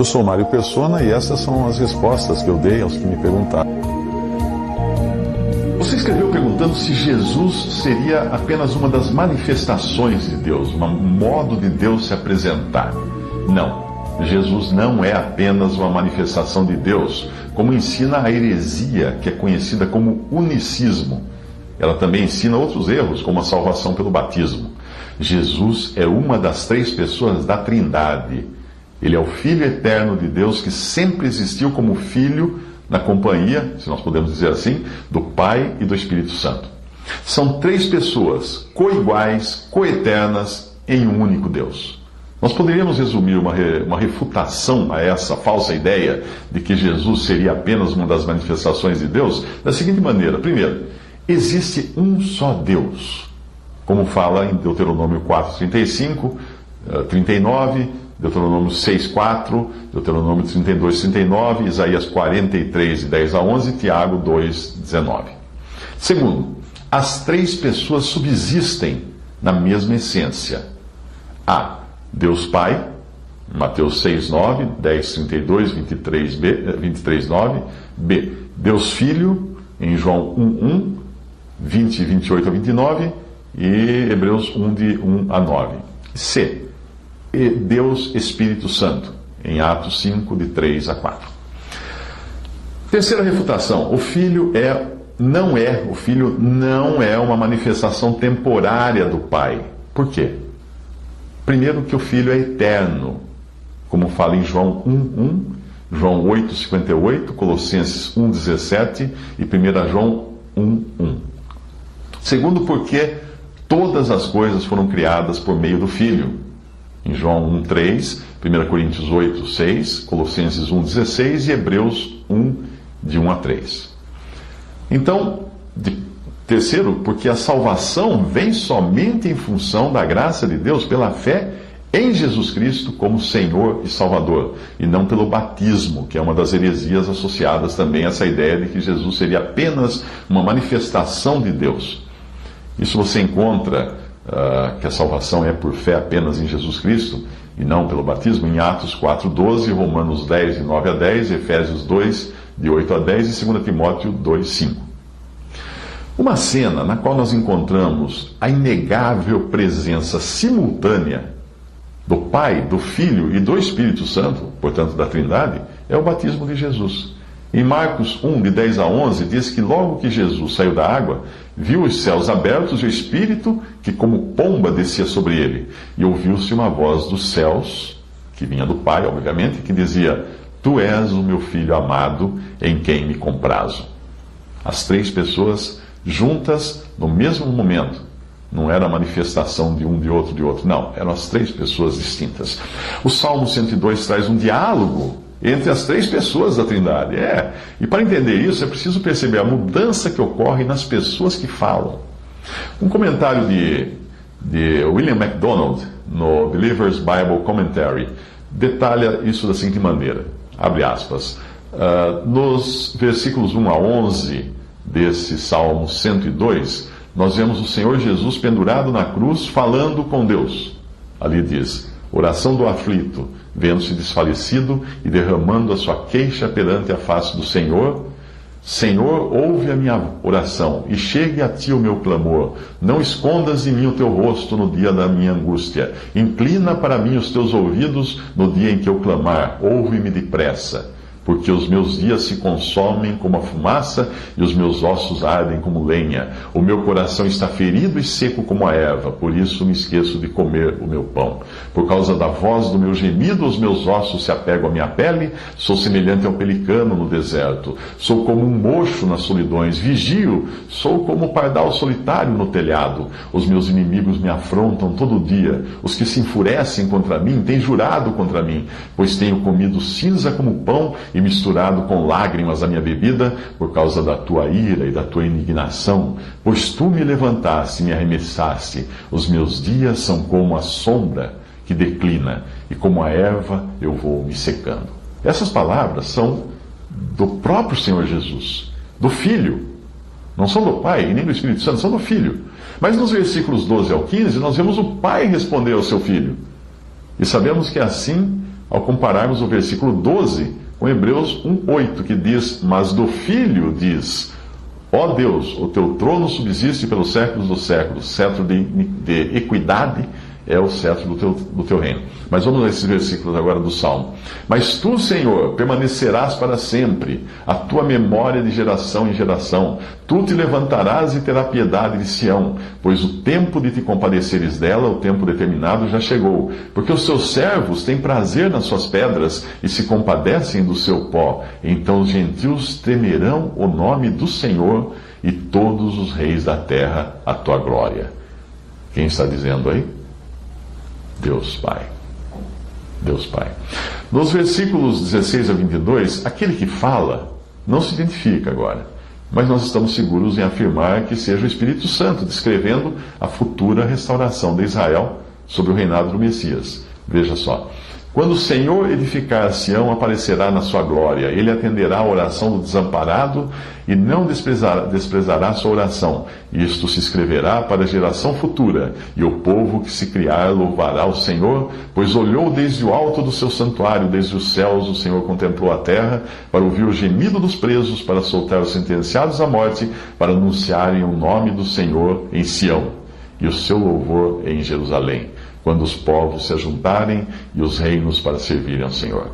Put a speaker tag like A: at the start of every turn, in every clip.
A: Eu sou Mário Persona e essas são as respostas que eu dei aos que me perguntaram.
B: Você escreveu perguntando se Jesus seria apenas uma das manifestações de Deus, um modo de Deus se apresentar. Não, Jesus não é apenas uma manifestação de Deus, como ensina a heresia, que é conhecida como unicismo. Ela também ensina outros erros, como a salvação pelo batismo. Jesus é uma das três pessoas da Trindade. Ele é o Filho eterno de Deus que sempre existiu como Filho na companhia, se nós podemos dizer assim, do Pai e do Espírito Santo. São três pessoas coiguais, coeternas em um único Deus. Nós poderíamos resumir uma refutação a essa falsa ideia de que Jesus seria apenas uma das manifestações de Deus da seguinte maneira. Primeiro, existe um só Deus, como fala em Deuteronômio 4:35, 39, Deuteronômio 6:4, Deuteronômio 32:39, Isaías 43, 10 a 11, Tiago 2:19. Segundo, as três pessoas subsistem na mesma essência. A. Deus Pai, Mateus 6:9, 10:32, 23:9. B. Deus Filho, em João 1:1, 20, 28 a 29 e Hebreus 1, de 1 a 9. C. E Deus Espírito Santo, em Atos 5, de 3 a 4. Terceira refutação: o Filho não é uma manifestação temporária do Pai. Por quê? Primeiro, que o Filho é eterno, como fala em João 1:1, João 8:58, Colossenses 1:17 e 1 João 1:1. Segundo, porque todas as coisas foram criadas por meio do Filho, em João 1:3, 1 Coríntios 8:6, Colossenses 1:16 e Hebreus 1, de 1 a 3. Então, terceiro, porque a salvação vem somente em função da graça de Deus pela fé em Jesus Cristo como Senhor e Salvador, e não pelo batismo, que é uma das heresias associadas também a essa ideia de que Jesus seria apenas uma manifestação de Deus. Isso você encontra, que a salvação é por fé apenas em Jesus Cristo, e não pelo batismo, em Atos 4:12, Romanos 10, de 9 a 10, Efésios 2, de 8 a 10 e 2 Timóteo 2:5. Uma cena na qual nós encontramos a inegável presença simultânea do Pai, do Filho e do Espírito Santo, portanto da Trindade, é o batismo de Jesus. Em Marcos 1, de 10 a 11, diz que logo que Jesus saiu da água, viu os céus abertos e o Espírito que como pomba descia sobre ele. E ouviu-se uma voz dos céus, que vinha do Pai, obviamente, que dizia: Tu és o meu Filho amado, em quem me comprazo. As três pessoas juntas no mesmo momento. Não era a manifestação de um, de outro. Não, eram as três pessoas distintas. O Salmo 102 traz um diálogo entre as três pessoas da Trindade. E para entender isso é preciso perceber a mudança que ocorre nas pessoas que falam. Um comentário de William MacDonald, no Believer's Bible Commentary, detalha isso da seguinte maneira, abre aspas, nos versículos 1 a 11 desse Salmo 102, nós vemos o Senhor Jesus pendurado na cruz, falando com Deus. Ali diz: oração do aflito, vendo-se desfalecido e derramando a sua queixa perante a face do Senhor. Senhor, ouve a minha oração e chegue a ti o meu clamor. Não escondas de mim o teu rosto no dia da minha angústia. Inclina para mim os teus ouvidos no dia em que eu clamar. Ouve-me depressa. Porque os meus dias se consomem como a fumaça e os meus ossos ardem como lenha. O meu coração está ferido e seco como a erva, por isso me esqueço de comer o meu pão. Por causa da voz do meu gemido, os meus ossos se apegam à minha pele, sou semelhante ao pelicano no deserto. Sou como um mocho nas solidões, vigio, sou como o pardal solitário no telhado. Os meus inimigos me afrontam todo dia, os que se enfurecem contra mim têm jurado contra mim, pois tenho comido cinza como pão e misturado com lágrimas a minha bebida, por causa da tua ira e da tua indignação. Pois tu me levantaste e me arremessaste. Os meus dias são como a sombra que declina, e como a erva eu vou me secando. Essas palavras são do próprio Senhor Jesus, do Filho. Não são do Pai e nem do Espírito Santo, são do Filho. Mas nos versículos 12 ao 15, nós vemos o Pai responder ao seu Filho. E sabemos que assim ao compararmos o versículo 12 com Hebreus 1:8, que diz: Mas do Filho diz: Ó Deus, o teu trono subsiste pelos séculos dos séculos, cetro de equidade é o cetro do teu reino. Mas vamos ler esses versículos agora do Salmo. Mas tu, Senhor, permanecerás para sempre, a tua memória de geração em geração. Tu te levantarás e terá piedade de Sião, pois o tempo de te compadeceres dela, o tempo determinado, já chegou. Porque os teus servos têm prazer nas suas pedras e se compadecem do seu pó. Então os gentios temerão o nome do Senhor e todos os reis da terra a tua glória. Quem está dizendo aí? Deus Pai. Deus Pai. Nos versículos 16 a 22, aquele que fala não se identifica agora, mas nós estamos seguros em afirmar que seja o Espírito Santo descrevendo a futura restauração de Israel sob o reinado do Messias. Veja só. Quando o Senhor edificar Sião, aparecerá na sua glória. Ele atenderá a oração do desamparado e não desprezará a sua oração. Isto se escreverá para a geração futura, e o povo que se criar louvará o Senhor, pois olhou desde o alto do seu santuário, desde os céus o Senhor contemplou a terra, para ouvir o gemido dos presos, para soltar os sentenciados à morte, para anunciarem o nome do Senhor em Sião, e o seu louvor em Jerusalém, quando os povos se ajuntarem e os reinos para servirem ao Senhor.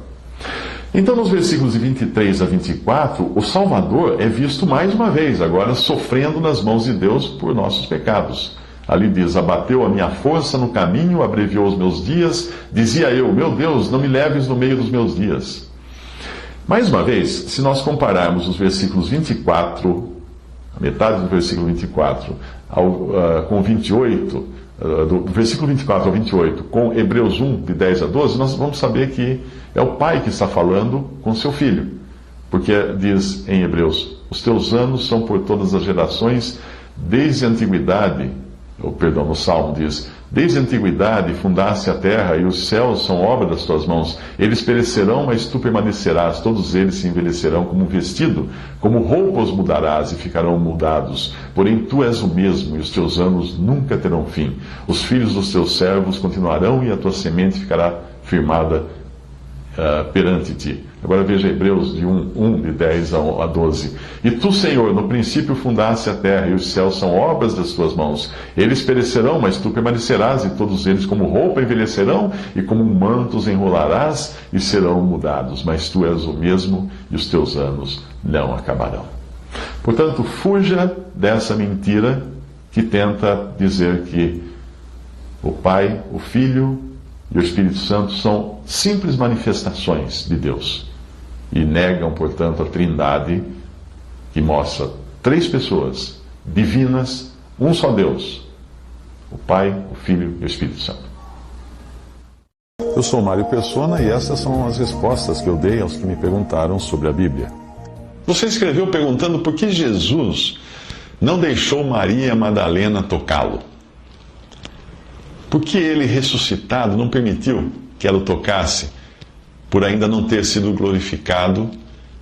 B: Então, nos versículos de 23 a 24, o Salvador é visto mais uma vez, agora sofrendo nas mãos de Deus por nossos pecados. Ali diz: abateu a minha força no caminho, abreviou os meus dias. Dizia eu: meu Deus, não me leves no meio dos meus dias. Mais uma vez, se nós compararmos os versículos 24, a metade do versículo 24, com 28, do versículo 24 ao 28, com Hebreus 1, de 10 a 12, nós vamos saber que é o pai que está falando com seu filho. Porque diz em Hebreus: os teus anos são por todas as gerações, desde a antiguidade, no Salmo diz: desde a antiguidade fundaste a terra, e os céus são obra das tuas mãos. Eles perecerão, mas tu permanecerás. Todos eles se envelhecerão como um vestido, como roupa os mudarás e ficarão mudados. Porém tu és o mesmo, e os teus anos nunca terão fim. Os filhos dos teus servos continuarão, e a tua semente ficará firmada perante ti. Agora veja Hebreus de 1, de 10 a 12. E tu, Senhor, no princípio fundaste a terra, e os céus são obras das tuas mãos. Eles perecerão, mas tu permanecerás, e todos eles como roupa envelhecerão, e como um manto os enrolarás, e serão mudados. Mas tu és o mesmo, e os teus anos não acabarão. Portanto, fuja dessa mentira que tenta dizer que o Pai, o Filho e o Espírito Santo são simples manifestações de Deus. E negam, portanto, a Trindade, que mostra três pessoas divinas, um só Deus: o Pai, o Filho e o Espírito Santo.
A: Eu sou Mário Persona e essas são as respostas que eu dei aos que me perguntaram sobre a Bíblia.
B: Você escreveu perguntando por que Jesus não deixou Maria Madalena tocá-lo. Por que ele, ressuscitado, não permitiu que ela o tocasse, por ainda não ter sido glorificado,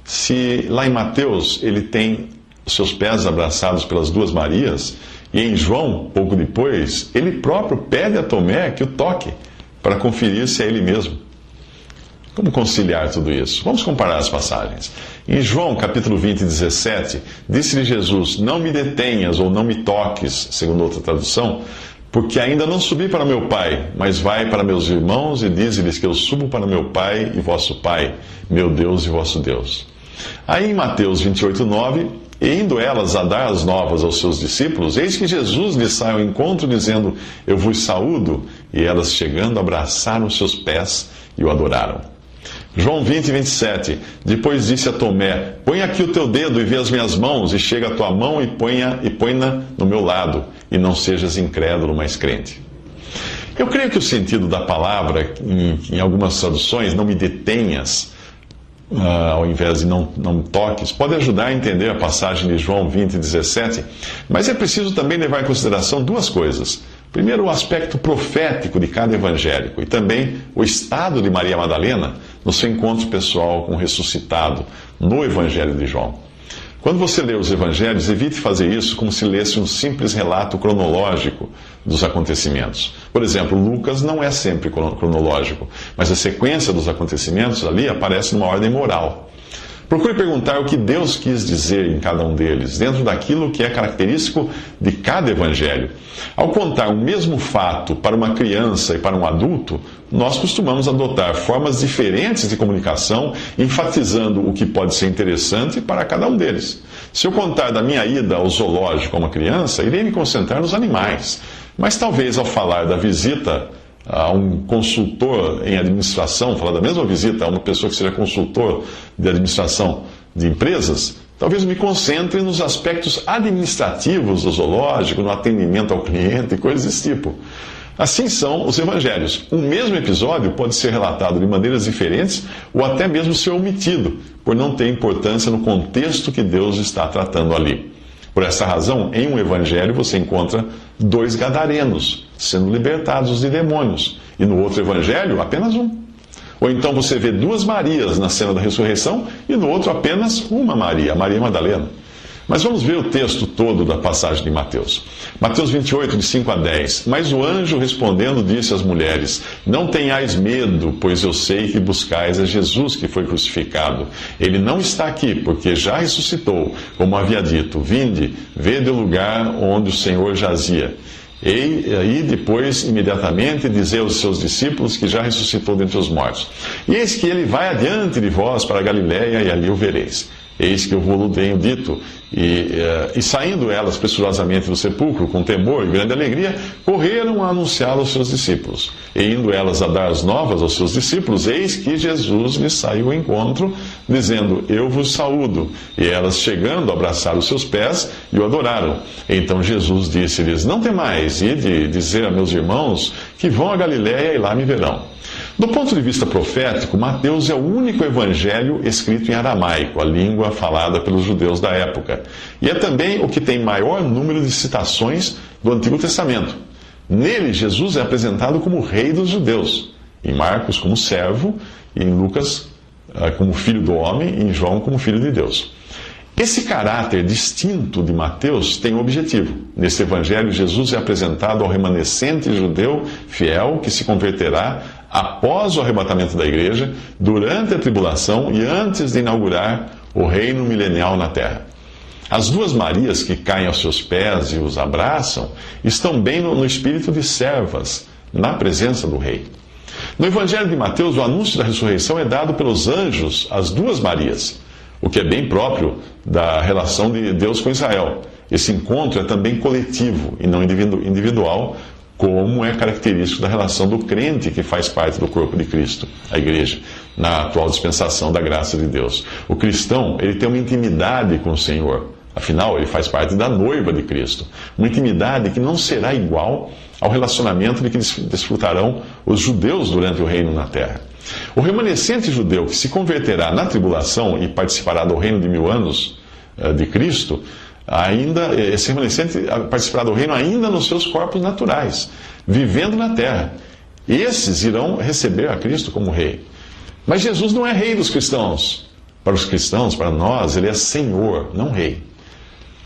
B: se lá em Mateus ele tem os seus pés abraçados pelas duas Marias, e em João, pouco depois, ele próprio pede a Tomé que o toque, para conferir se é ele mesmo. Como conciliar tudo isso? Vamos comparar as passagens. Em João, capítulo 20, 17, disse-lhe Jesus: não me detenhas ou não me toques, segundo outra tradução, porque ainda não subi para meu Pai, mas vai para meus irmãos e dize-lhes que eu subo para meu Pai e vosso Pai, meu Deus e vosso Deus. Aí em Mateus 28, 9, e indo elas a dar as novas aos seus discípulos, eis que Jesus lhes sai ao encontro, dizendo: eu vos saúdo, e elas chegando abraçaram os seus pés e o adoraram. João 20, 27, depois disse a Tomé: põe aqui o teu dedo e vê as minhas mãos, e chega a tua mão e põe-na no meu lado, e não sejas incrédulo, mas crente. Eu creio que o sentido da palavra, em algumas traduções, não me detenhas, ao invés de não me toques, pode ajudar a entender a passagem de João 20, 17, mas é preciso também levar em consideração duas coisas. Primeiro, o aspecto profético de cada evangélico, e também o estado de Maria Madalena no seu encontro pessoal com o ressuscitado no Evangelho de João. Quando você lê os evangelhos, evite fazer isso como se lesse um simples relato cronológico dos acontecimentos,
A: Por exemplo, Lucas não é sempre cronológico, mas a sequência dos acontecimentos ali aparece numa ordem moral. Procure perguntar o que Deus quis dizer em cada um deles, dentro daquilo que é característico de cada evangelho. Ao contar o mesmo fato para uma criança e para um adulto, nós costumamos adotar formas diferentes de comunicação, enfatizando o que pode ser interessante para cada um deles. Se eu contar da minha ida ao zoológico a uma criança, irei me concentrar nos animais. Mas talvez ao falar da visita a um consultor em administração, falar da mesma visita a uma pessoa que seja consultor de administração de empresas, talvez eu me concentre nos aspectos administrativos do zoológico, no atendimento ao cliente e coisas desse tipo. Assim são os evangelhos. Um mesmo episódio pode ser relatado de maneiras diferentes ou até mesmo ser omitido, por não ter importância no contexto que Deus está tratando ali. Por essa razão, em um evangelho você encontra 2 gadarenos sendo libertados de demônios, e no outro evangelho, apenas um. Ou então você vê 2 Marias na cena da ressurreição, e no outro apenas uma Maria, a Maria Madalena. Mas vamos ver o texto todo da passagem de Mateus. Mateus 28, de 5 a 10. Mas o anjo respondendo disse às mulheres: Não tenhais medo, pois eu sei que buscais a Jesus que foi crucificado. Ele não está aqui, porque já ressuscitou, como havia dito. Vinde, vede o lugar onde o Senhor jazia. E aí depois, imediatamente, dizei aos seus discípulos que já ressuscitou dentre os mortos. E eis que ele vai adiante de vós para a Galiléia, e ali o vereis. Eis que eu vou-lo tenho dito. E saindo elas pressurosamente do sepulcro, com temor e grande alegria, correram a anunciá-lo aos seus discípulos. E indo elas a dar as novas aos seus discípulos, eis que Jesus lhes saiu ao encontro, dizendo: Eu vos saúdo. E elas, chegando, abraçaram os seus pés e o adoraram. Então Jesus disse-lhes: Não temais, ide dizer a meus irmãos que vão a Galiléia e lá me verão. Do ponto de vista profético, Mateus é o único evangelho escrito em aramaico, a língua falada pelos judeus da época. E é também o que tem maior número de citações do Antigo Testamento. Nele, Jesus é apresentado como rei dos judeus, em Marcos como servo, e em Lucas como filho do homem, e em João como filho de Deus. Esse caráter distinto de Mateus tem um objetivo. Neste evangelho, Jesus é apresentado ao remanescente judeu fiel que se converterá após o arrebatamento da igreja, durante a tribulação e antes de inaugurar o reino milenial na terra. As 2 Marias que caem aos seus pés e os abraçam estão bem no espírito de servas, na presença do rei. No evangelho de Mateus, o anúncio da ressurreição é dado pelos anjos às 2 Marias, o que é bem próprio da relação de Deus com Israel. Esse encontro é também coletivo e não individual, como é característico da relação do crente que faz parte do corpo de Cristo, a igreja, na atual dispensação da graça de Deus. O cristão, ele tem uma intimidade com o Senhor, afinal, ele faz parte da noiva de Cristo. Uma intimidade que não será igual ao relacionamento de que desfrutarão os judeus durante o reino na terra. O remanescente judeu que se converterá na tribulação e participará do reino de 1000 anos de Cristo, esse remanescente participará do reino ainda nos seus corpos naturais, vivendo na terra. Esses irão receber a Cristo como rei. Mas Jesus não é rei dos cristãos. Para os cristãos, para nós, ele é Senhor, não rei.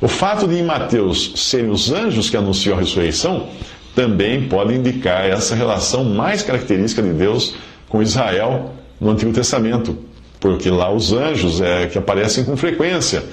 A: O fato de em Mateus serem os anjos que anunciam a ressurreição também pode indicar essa relação mais característica de Deus com Israel no Antigo Testamento, porque lá os anjos que aparecem com frequência,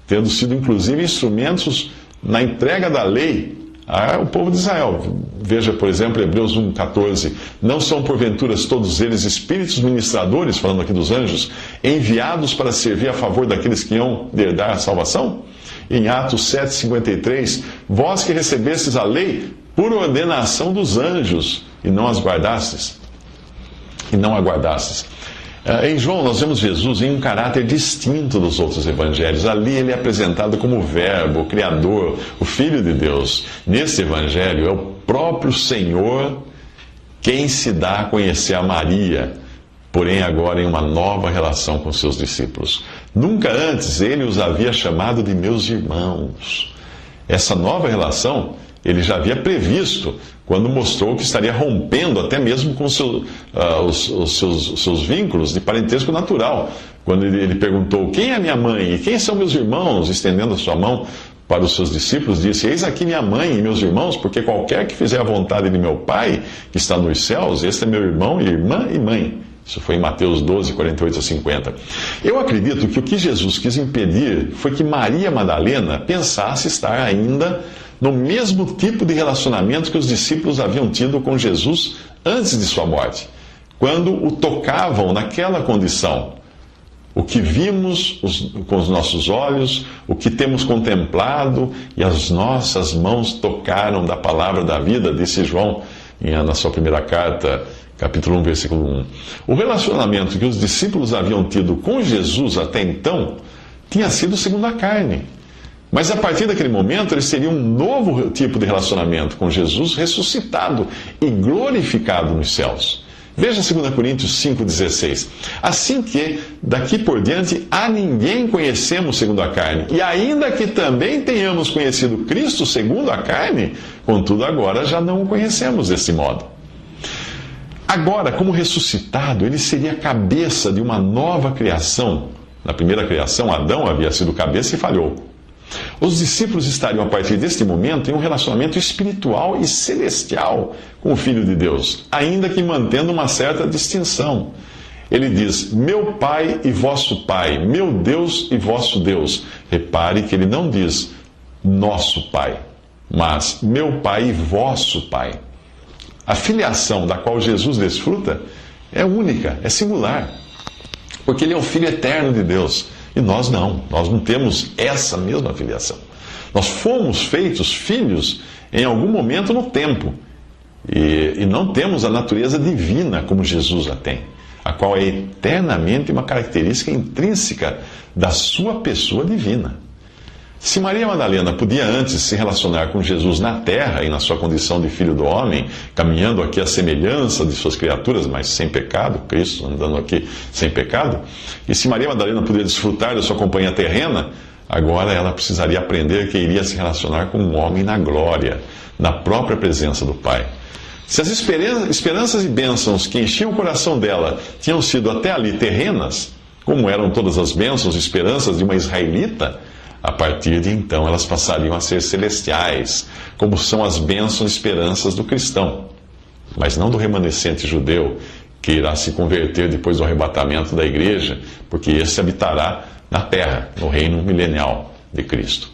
A: tendo sido inclusive instrumentos na entrega da lei ao povo de Israel. Veja, por exemplo, Hebreus 1,14. Não são porventura todos eles espíritos ministradores, falando aqui dos anjos, enviados para servir a favor daqueles que hão de herdar a salvação? Em Atos 7,53, vós que recebestes a lei por ordenação dos anjos e não as guardastes. E não aguardastes. Em João, nós vemos Jesus em um caráter distinto dos outros evangelhos. Ali ele é apresentado como o Verbo, o Criador, o Filho de Deus. Neste evangelho é o próprio Senhor quem se dá a conhecer a Maria, porém agora em uma nova relação com seus discípulos. Nunca antes ele os havia chamado de meus irmãos. Essa nova relação ele já havia previsto quando mostrou que estaria rompendo até mesmo com os seus vínculos de parentesco natural. Quando ele perguntou: quem é minha mãe e quem são meus irmãos? Estendendo a sua mão para os seus discípulos, disse: Eis aqui minha mãe e meus irmãos, porque qualquer que fizer a vontade de meu Pai, que está nos céus, este é meu irmão, irmã e mãe. Isso foi em Mateus 12, 48 a 50. Eu acredito que o que Jesus quis impedir foi que Maria Madalena pensasse estar ainda no mesmo tipo de relacionamento que os discípulos haviam tido com Jesus antes de sua morte, quando o tocavam naquela condição. O que vimos com os nossos olhos, o que temos contemplado, e as nossas mãos tocaram da palavra da vida, disse João na sua primeira carta, capítulo 1, versículo 1. O relacionamento que os discípulos haviam tido com Jesus até então tinha sido segundo a carne. Mas a partir daquele momento, eles teriam um novo tipo de relacionamento com Jesus ressuscitado e glorificado nos céus. Veja 2 Coríntios 5,16. Assim que, daqui por diante, a ninguém conhecemos segundo a carne. E ainda que também tenhamos conhecido Cristo segundo a carne, contudo agora já não o conhecemos desse modo. Agora, como ressuscitado, ele seria a cabeça de uma nova criação. Na primeira criação, Adão havia sido cabeça e falhou. Os discípulos estariam, a partir deste momento, em um relacionamento espiritual e celestial com o Filho de Deus, ainda que mantendo uma certa distinção. Ele diz: meu Pai e vosso Pai, meu Deus e vosso Deus. Repare que ele não diz nosso Pai, mas meu Pai e vosso Pai. A filiação da qual Jesus desfruta é única, é singular, porque ele é o Filho eterno de Deus. E nós não temos essa mesma filiação. Nós fomos feitos filhos em algum momento no tempo. E não temos a natureza divina como Jesus a tem, a qual é eternamente uma característica intrínseca da sua pessoa divina. Se Maria Madalena podia antes se relacionar com Jesus na terra e na sua condição de filho do homem, caminhando aqui à semelhança de suas criaturas, mas sem pecado, Cristo andando aqui sem pecado, e se Maria Madalena podia desfrutar da sua companhia terrena, agora ela precisaria aprender que iria se relacionar com um homem na glória, na própria presença do Pai. Se as esperanças e bênçãos que enchiam o coração dela tinham sido até ali terrenas, como eram todas as bênçãos e esperanças de uma israelita, a partir de então elas passariam a ser celestiais, como são as bênçãos e esperanças do cristão, mas não do remanescente judeu, que irá se converter depois do arrebatamento da igreja, porque esse habitará na terra, no reino milenial de Cristo.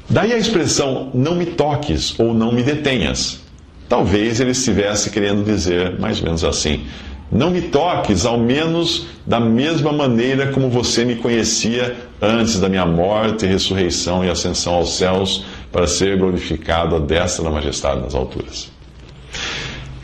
A: Daí a expressão não me toques ou não me detenhas. Talvez ele estivesse querendo dizer mais ou menos assim: não me toques, ao menos da mesma maneira como você me conhecia antes da minha morte, ressurreição e ascensão aos céus, para ser glorificado à destra da majestade nas alturas.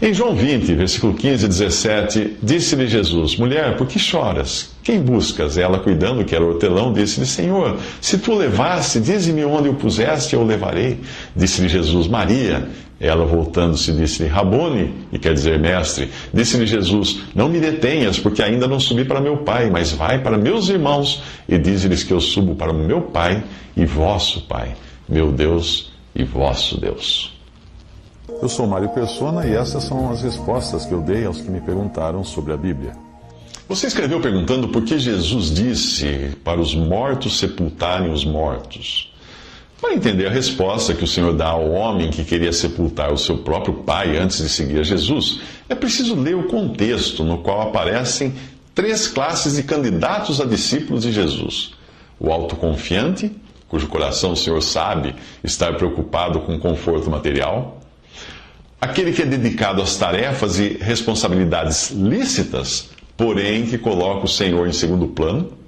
A: Em João 20, versículo 15 e 17, disse-lhe Jesus: mulher, por que choras? Quem buscas? Ela, cuidando que era hortelão, disse-lhe: Senhor, se tu o levaste, dize-me onde o puseste, eu o levarei. Disse-lhe Jesus: Maria. Ela, voltando-se, disse-lhe: Rabone, e quer dizer mestre. Disse-lhe Jesus: não me detenhas, porque ainda não subi para meu Pai, mas vai para meus irmãos e dize-lhes que eu subo para o meu Pai e vosso Pai, meu Deus e vosso Deus. Eu sou Mário Persona e essas são as respostas que eu dei aos que me perguntaram sobre a Bíblia. Você escreveu perguntando por que Jesus disse para os mortos sepultarem os mortos. Para entender a resposta que o Senhor dá ao homem que queria sepultar o seu próprio pai antes de seguir a Jesus, é preciso ler o contexto no qual aparecem 3 classes de candidatos a discípulos de Jesus: o autoconfiante, cujo coração o Senhor sabe estar preocupado com o conforto material; aquele que é dedicado às tarefas e responsabilidades lícitas, porém que coloca o Senhor em segundo plano;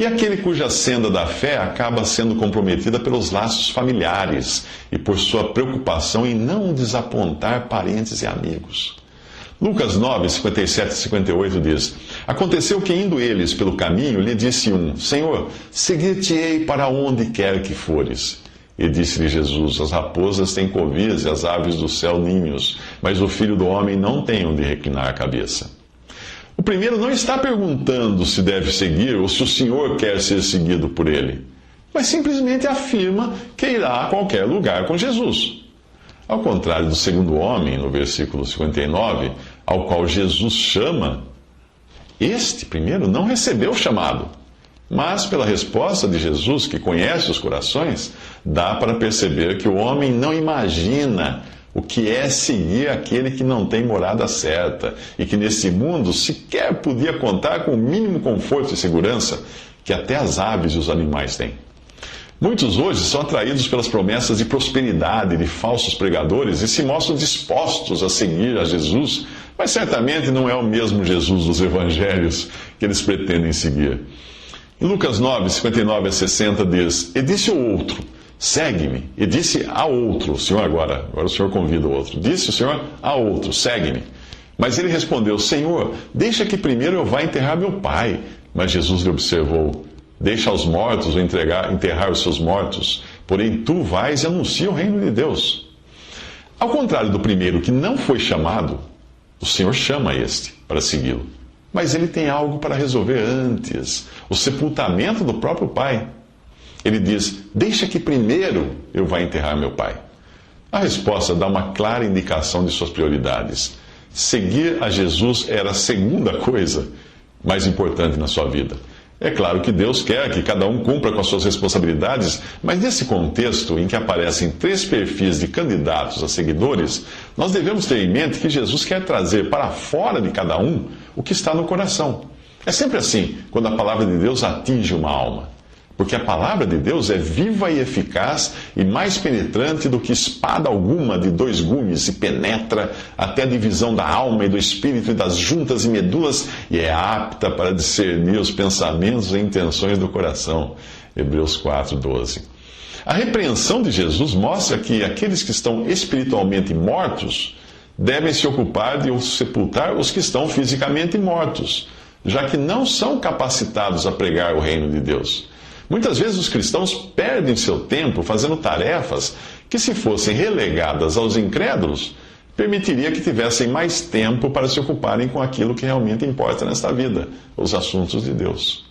A: e aquele cuja senda da fé acaba sendo comprometida pelos laços familiares e por sua preocupação em não desapontar parentes e amigos. Lucas 9, 57 e 58 diz: aconteceu que, indo eles pelo caminho, lhe disse um: Senhor, seguir-te-ei para onde quer que fores. E disse-lhe Jesus: as raposas têm covis e as aves do céu ninhos, mas o Filho do Homem não tem onde reclinar a cabeça. O primeiro não está perguntando se deve seguir ou se o Senhor quer ser seguido por ele, mas simplesmente afirma que irá a qualquer lugar com Jesus. Ao contrário do segundo homem, no versículo 59, ao qual Jesus chama, este primeiro não recebeu o chamado, Mas, pela resposta de Jesus, que conhece os corações, dá para perceber que o homem não imagina o que é seguir aquele que não tem morada certa e que nesse mundo sequer podia contar com o mínimo conforto e segurança que até as aves e os animais têm. Muitos hoje são atraídos pelas promessas de prosperidade de falsos pregadores e se mostram dispostos a seguir a Jesus, mas certamente não é o mesmo Jesus dos evangelhos que eles pretendem seguir. Em Lucas 9, 59 a 60 diz: E disse o outro, segue-me. E disse a outro, o Senhor agora o Senhor convida o outro. Disse o Senhor a outro, segue-me. Mas ele respondeu, Senhor, deixa que primeiro eu vá enterrar meu pai. Mas Jesus lhe observou, deixa aos mortos ou enterrar os seus mortos, porém tu vais e anuncia o reino de Deus. Ao contrário do primeiro que não foi chamado, o Senhor chama este para segui-lo. Mas ele tem algo para resolver antes, o sepultamento do próprio pai. Ele diz, deixa que primeiro eu vá enterrar meu pai. A resposta dá uma clara indicação de suas prioridades. Seguir a Jesus era a segunda coisa mais importante na sua vida. É claro que Deus quer que cada um cumpra com as suas responsabilidades, mas nesse contexto em que aparecem 3 perfis de candidatos a seguidores, nós devemos ter em mente que Jesus quer trazer para fora de cada um o que está no coração. É sempre assim quando a palavra de Deus atinge uma alma. Porque a palavra de Deus é viva e eficaz e mais penetrante do que espada alguma de 2 gumes e penetra até a divisão da alma e do espírito e das juntas e medulas e é apta para discernir os pensamentos e intenções do coração. Hebreus 4:12. A repreensão de Jesus mostra que aqueles que estão espiritualmente mortos devem se ocupar de sepultar os que estão fisicamente mortos, já que não são capacitados a pregar o reino de Deus. Muitas vezes os cristãos perdem seu tempo fazendo tarefas que, se fossem relegadas aos incrédulos, permitiria que tivessem mais tempo para se ocuparem com aquilo que realmente importa nesta vida, os assuntos de Deus.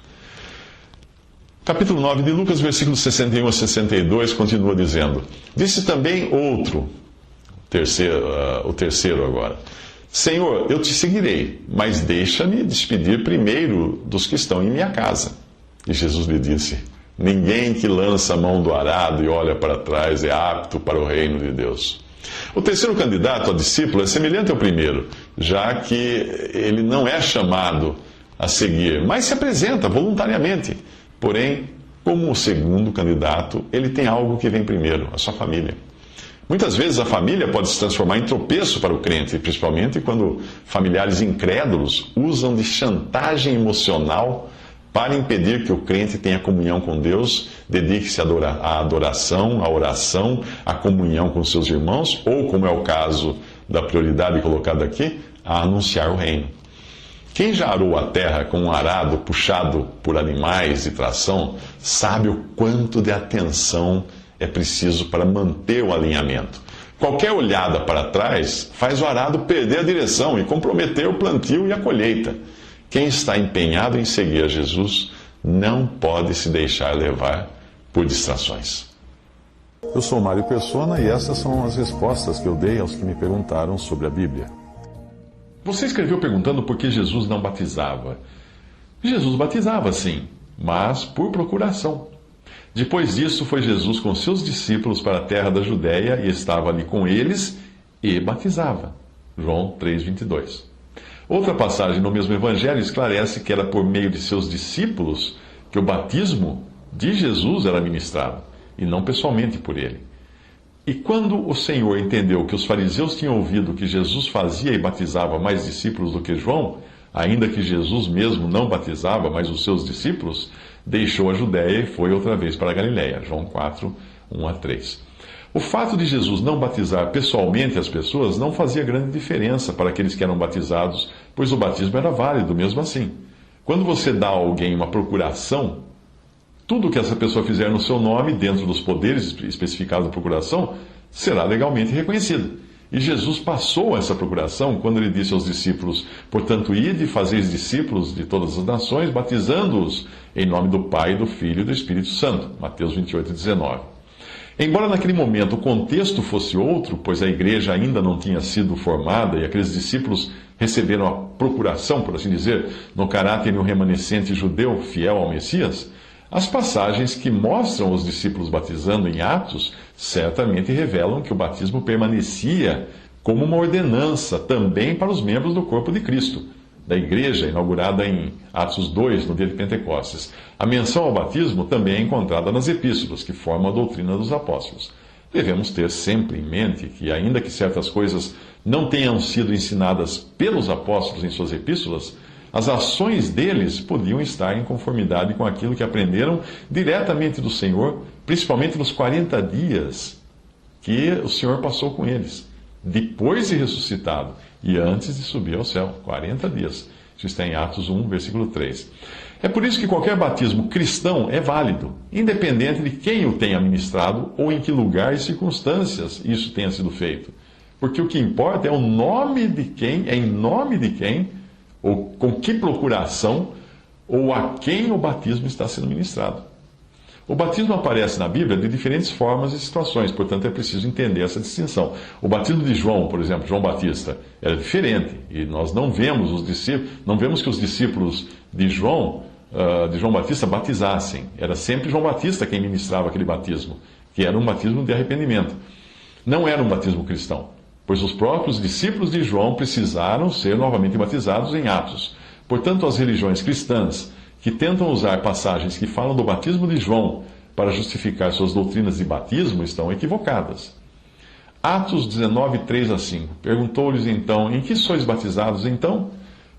A: Capítulo 9 de Lucas, versículos 61 a 62, continua dizendo, disse também outro, o terceiro agora, Senhor, eu te seguirei, mas deixa-me despedir primeiro dos que estão em minha casa. E Jesus lhe disse, ninguém que lança a mão do arado e olha para trás é apto para o reino de Deus. O terceiro candidato a discípulo é semelhante ao primeiro, já que ele não é chamado a seguir, mas se apresenta voluntariamente. Porém, como o segundo candidato, ele tem algo que vem primeiro, a sua família. Muitas vezes a família pode se transformar em tropeço para o crente, principalmente quando familiares incrédulos usam de chantagem emocional para impedir que o crente tenha comunhão com Deus, dedique-se à adoração, à oração, à comunhão com seus irmãos, ou, como é o caso da prioridade colocada aqui, a anunciar o reino. Quem já arou a terra com um arado puxado por animais de tração, sabe o quanto de atenção é preciso para manter o alinhamento. Qualquer olhada para trás faz o arado perder a direção e comprometer o plantio e a colheita. Quem está empenhado em seguir a Jesus não pode se deixar levar por distrações.
B: Eu sou Mário Persona e essas são as respostas que eu dei aos que me perguntaram sobre a Bíblia.
A: Você escreveu perguntando por que Jesus não batizava. Jesus batizava, sim, mas por procuração. Depois disso, foi Jesus com seus discípulos para a terra da Judéia e estava ali com eles e batizava. João 3:22. Outra passagem no mesmo evangelho esclarece que era por meio de seus discípulos que o batismo de Jesus era ministrado, e não pessoalmente por ele. E quando o Senhor entendeu que os fariseus tinham ouvido que Jesus fazia e batizava mais discípulos do que João, ainda que Jesus mesmo não batizava, mas os seus discípulos, deixou a Judéia e foi outra vez para a Galiléia. João 4:1-3. O fato de Jesus não batizar pessoalmente as pessoas não fazia grande diferença para aqueles que eram batizados, pois o batismo era válido mesmo assim. Quando você dá a alguém uma procuração, tudo que essa pessoa fizer no seu nome, dentro dos poderes especificados da procuração, será legalmente reconhecido. E Jesus passou essa procuração quando ele disse aos discípulos, portanto, ide e fazeis discípulos de todas as nações, batizando-os em nome do Pai, do Filho e do Espírito Santo. Mateus 28:19. Embora naquele momento o contexto fosse outro, pois a igreja ainda não tinha sido formada e aqueles discípulos receberam a procuração, por assim dizer, no caráter de um remanescente judeu fiel ao Messias, as passagens que mostram os discípulos batizando em Atos certamente revelam que o batismo permanecia como uma ordenança também para os membros do corpo de Cristo, da igreja inaugurada em Atos 2, no dia de Pentecostes. A menção ao batismo também é encontrada nas epístolas, que formam a doutrina dos apóstolos. Devemos ter sempre em mente que, ainda que certas coisas não tenham sido ensinadas pelos apóstolos em suas epístolas, as ações deles podiam estar em conformidade com aquilo que aprenderam diretamente do Senhor, principalmente nos 40 dias que o Senhor passou com eles, depois de ressuscitado e antes de subir ao céu. 40 dias. Isso está em Atos 1, versículo 3. É por isso que qualquer batismo cristão é válido, independente de quem o tenha ministrado ou em que lugar e circunstâncias isso tenha sido feito. Porque o que importa é o nome de quem, é em nome de quem, ou com que procuração, ou a quem o batismo está sendo ministrado. O batismo aparece na Bíblia de diferentes formas e situações, portanto é preciso entender essa distinção. O batismo de João, por exemplo, João Batista, era diferente, e nós não vemos que os discípulos de João Batista batizassem. Era sempre João Batista quem ministrava aquele batismo, que era um batismo de arrependimento. Não era um batismo cristão, pois os próprios discípulos de João precisaram ser novamente batizados em Atos. Portanto, as religiões cristãs que tentam usar passagens que falam do batismo de João para justificar suas doutrinas de batismo estão equivocadas. Atos 19, 3 a 5. Perguntou-lhes então, em que sois batizados então?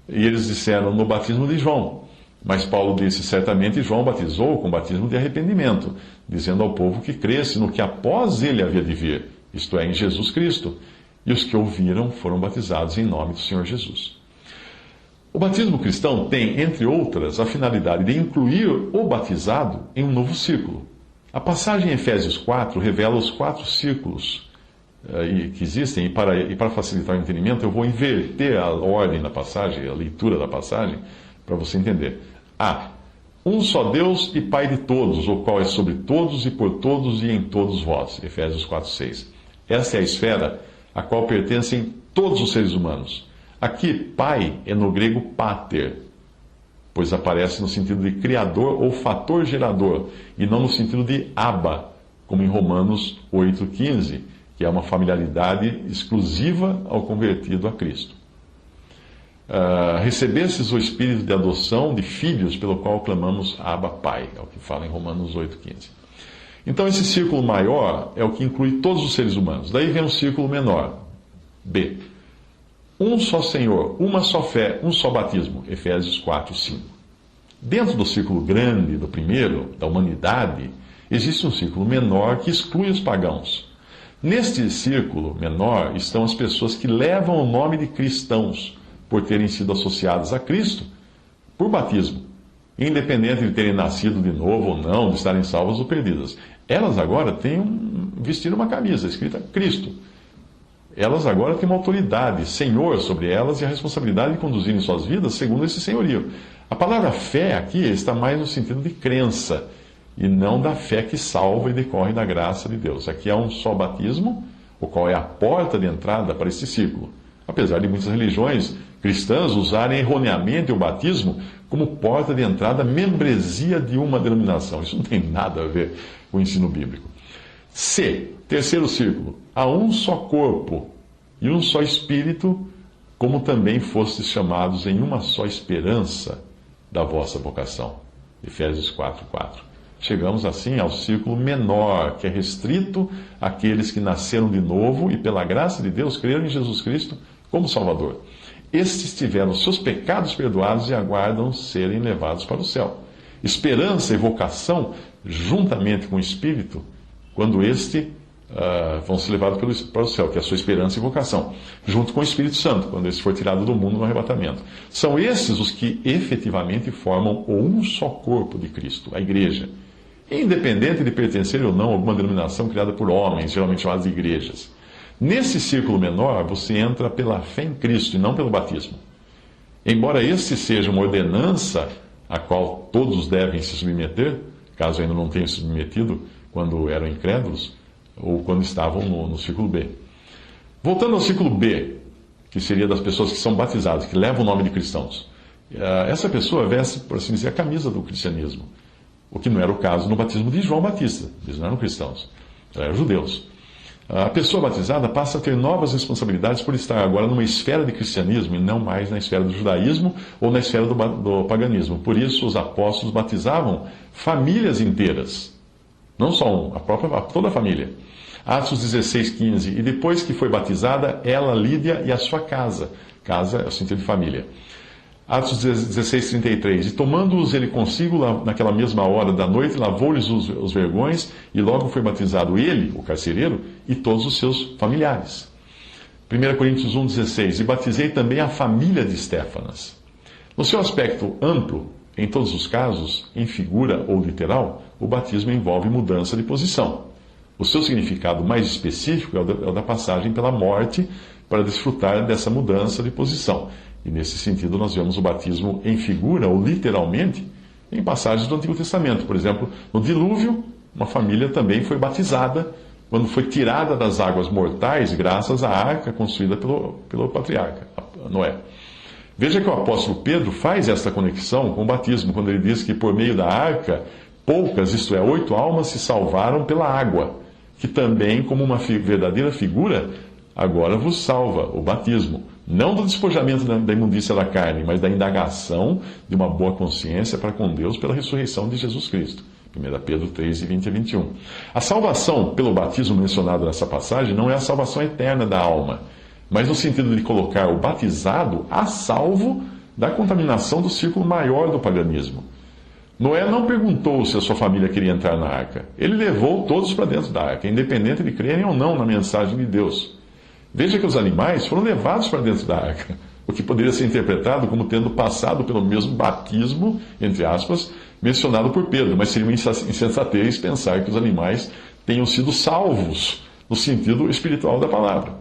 A: E eles disseram, no batismo de João. Mas Paulo disse, certamente João batizou com batismo de arrependimento, dizendo ao povo que cresce no que após ele havia de vir, isto é, em Jesus Cristo. E os que ouviram foram batizados em nome do Senhor Jesus. O batismo cristão tem, entre outras, a finalidade de incluir o batizado em um novo círculo. A passagem em Efésios 4 revela os 4 círculos que existem, e para facilitar o entendimento, eu vou inverter a ordem da passagem, a leitura da passagem, para você entender. Um só Deus e Pai de todos, o qual é sobre todos e por todos e em todos vós. Efésios 4, 6. Essa é a esfera a qual pertencem todos os seres humanos. Aqui, pai é no grego pater, pois aparece no sentido de criador ou fator gerador, e não no sentido de Abba, como em Romanos 8,15, que é uma familiaridade exclusiva ao convertido a Cristo. Recebestes o espírito de adoção de filhos, pelo qual clamamos Abba, Pai, é o que fala em Romanos 8,15. Então, esse círculo maior é o que inclui todos os seres humanos. Daí vem um círculo menor, B. Um só Senhor, uma só fé, um só batismo. Efésios 4, 5. Dentro do círculo grande, do primeiro, da humanidade, existe um círculo menor que exclui os pagãos. Neste círculo menor estão as pessoas que levam o nome de cristãos, por terem sido associadas a Cristo por batismo, independente de terem nascido de novo ou não, de estarem salvas ou perdidas. Elas agora vestiram uma camisa escrita Cristo. Elas agora têm uma autoridade, Senhor, sobre elas e a responsabilidade de conduzirem suas vidas segundo esse senhorio. A palavra fé aqui está mais no sentido de crença, e não da fé que salva e decorre da graça de Deus. Aqui há um só batismo, o qual é a porta de entrada para esse círculo. Apesar de muitas religiões cristãs usarem erroneamente o batismo como porta de entrada, membresia de uma denominação. Isso não tem nada a ver com o ensino bíblico. C. Terceiro círculo. Há um só corpo e um só Espírito, como também fostes chamados em uma só esperança da vossa vocação. Efésios 4, 4. Chegamos assim ao círculo menor, que é restrito àqueles que nasceram de novo e, pela graça de Deus, creram em Jesus Cristo como Salvador. Estes tiveram seus pecados perdoados e aguardam serem levados para o céu. Esperança e vocação, juntamente com o Espírito, quando vão ser levados para o céu, que é a sua esperança e vocação, junto com o Espírito Santo, quando esse for tirado do mundo no arrebatamento. São esses os que efetivamente formam o um só corpo de Cristo, a igreja, independente de pertencer ou não a alguma denominação criada por homens, geralmente chamadas de igrejas. Nesse círculo menor, você entra pela fé em Cristo e não pelo batismo. Embora este seja uma ordenança a qual todos devem se submeter, caso ainda não tenham se submetido quando eram incrédulos, ou quando estavam no círculo B. Voltando ao círculo B, que seria das pessoas que são batizadas, que levam o nome de cristãos. Essa pessoa veste, por assim dizer, a camisa do cristianismo, o que não era o caso no batismo de João Batista. Eles não eram cristãos, eram judeus. A pessoa batizada passa a ter novas responsabilidades por estar agora numa esfera de cristianismo e não mais na esfera do judaísmo ou na esfera do paganismo. Por isso, os apóstolos batizavam famílias inteiras, não só toda a família. Atos 16:15. E depois que foi batizada, ela, Lídia e a sua casa. Casa é o sentido de família. Atos 16:33. E tomando-os ele consigo naquela mesma hora da noite, lavou-lhes os vergões, e logo foi batizado ele, o carcereiro, e todos os seus familiares. 1 Coríntios 1:16. E batizei também a família de Estéfanas. No seu aspecto amplo, em todos os casos, em figura ou literal, o batismo envolve mudança de posição. O seu significado mais específico é o da passagem pela morte para desfrutar dessa mudança de posição. E nesse sentido nós vemos o batismo em figura ou literalmente em passagens do Antigo Testamento. Por exemplo, no dilúvio, uma família também foi batizada quando foi tirada das águas mortais graças à arca construída pelo patriarca Noé. Veja que o apóstolo Pedro faz esta conexão com o batismo quando ele diz que por meio da arca poucas, isto é, 8 almas se salvaram pela água, que também, como uma verdadeira figura, agora vos salva, o batismo. Não do despojamento da imundícia da carne, mas da indagação de uma boa consciência para com Deus pela ressurreição de Jesus Cristo. 1 Pedro 3, 20 a 21. A salvação pelo batismo mencionado nessa passagem não é a salvação eterna da alma, mas no sentido de colocar o batizado a salvo da contaminação do círculo maior do paganismo. Noé não perguntou se a sua família queria entrar na arca. Ele levou todos para dentro da arca, independente de crerem ou não na mensagem de Deus. Veja que os animais foram levados para dentro da arca, o que poderia ser interpretado como tendo passado pelo mesmo batismo, entre aspas, mencionado por Pedro, mas seria uma insensatez pensar que os animais tenham sido salvos no sentido espiritual da palavra.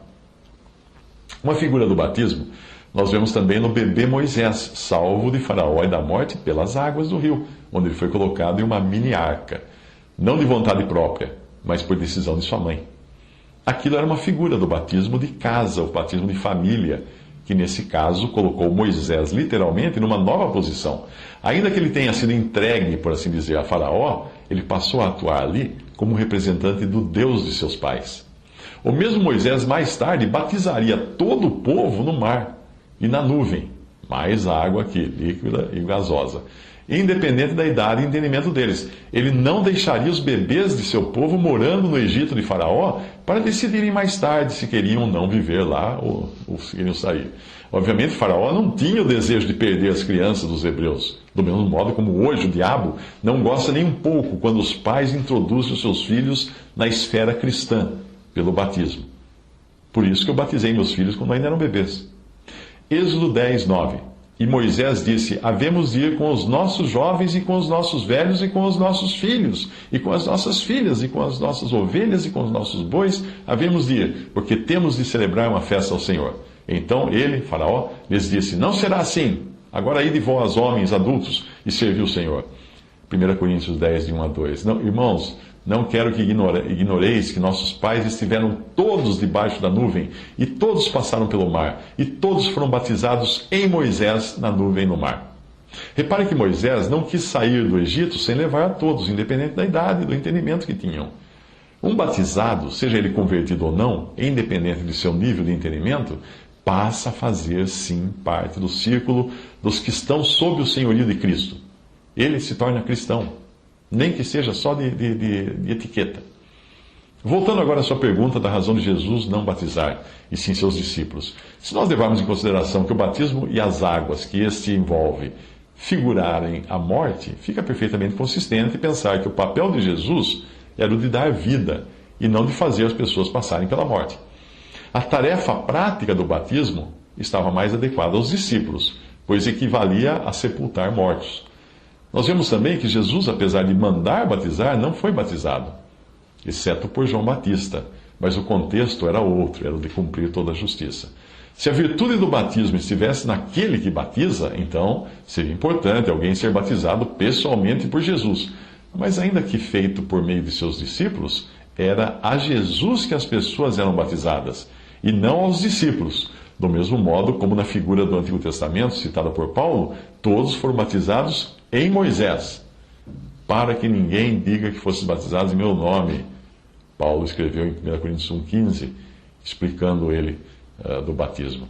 A: Uma figura do batismo nós vemos também no bebê Moisés, salvo de Faraó e da morte pelas águas do rio, onde ele foi colocado em uma mini arca, não de vontade própria, mas por decisão de sua mãe. Aquilo era uma figura do batismo de casa, o batismo de família, que nesse caso colocou Moisés literalmente numa nova posição. Ainda que ele tenha sido entregue, por assim dizer, a Faraó, ele passou a atuar ali como representante do Deus de seus pais. O mesmo Moisés, mais tarde, batizaria todo o povo no mar e na nuvem, mais água aqui, líquida e gasosa, independente da idade e entendimento deles. Ele não deixaria os bebês de seu povo morando no Egito de Faraó para decidirem mais tarde se queriam ou não viver lá ou se queriam sair. Obviamente, Faraó não tinha o desejo de perder as crianças dos hebreus, do mesmo modo como hoje o diabo não gosta nem um pouco quando os pais introduzem os seus filhos na esfera cristã, pelo batismo. Por isso que eu batizei meus filhos quando ainda eram bebês. Êxodo 10, 9. E Moisés disse: havemos de ir com os nossos jovens e com os nossos velhos e com os nossos filhos, e com as nossas filhas, e com as nossas ovelhas e com os nossos bois, havemos de ir, porque temos de celebrar uma festa ao Senhor. Então ele, Faraó, lhes disse: não será assim. Agora ide vós, homens adultos, e servi o Senhor. 1 Coríntios 10, de 1 a 2. Não, irmãos, não quero que ignoreis que nossos pais estiveram todos debaixo da nuvem, e todos passaram pelo mar, e todos foram batizados em Moisés na nuvem e no mar. Repare que Moisés não quis sair do Egito sem levar a todos, independente da idade e do entendimento que tinham. Um batizado, seja ele convertido ou não, independente de seu nível de entendimento, passa a fazer, sim, parte do círculo dos que estão sob o senhorio de Cristo. Ele se torna cristão, nem que seja só de etiqueta. Voltando agora à sua pergunta da razão de Jesus não batizar, e sim seus discípulos. Se nós levarmos em consideração que o batismo e as águas que este envolve figurarem a morte, fica perfeitamente consistente pensar que o papel de Jesus era o de dar vida, e não de fazer as pessoas passarem pela morte. A tarefa prática do batismo estava mais adequada aos discípulos, pois equivalia a sepultar mortos. Nós vemos também que Jesus, apesar de mandar batizar, não foi batizado, exceto por João Batista, mas o contexto era outro, era o de cumprir toda a justiça. Se a virtude do batismo estivesse naquele que batiza, então seria importante alguém ser batizado pessoalmente por Jesus. Mas ainda que feito por meio de seus discípulos,
B: era a Jesus que as pessoas eram batizadas, e não aos discípulos. Do mesmo modo como na figura do Antigo Testamento, citada por Paulo, todos foram batizados em Moisés, para que ninguém diga que fossem batizados em meu nome. Paulo escreveu em 1 Coríntios 1,15, explicando ele do batismo.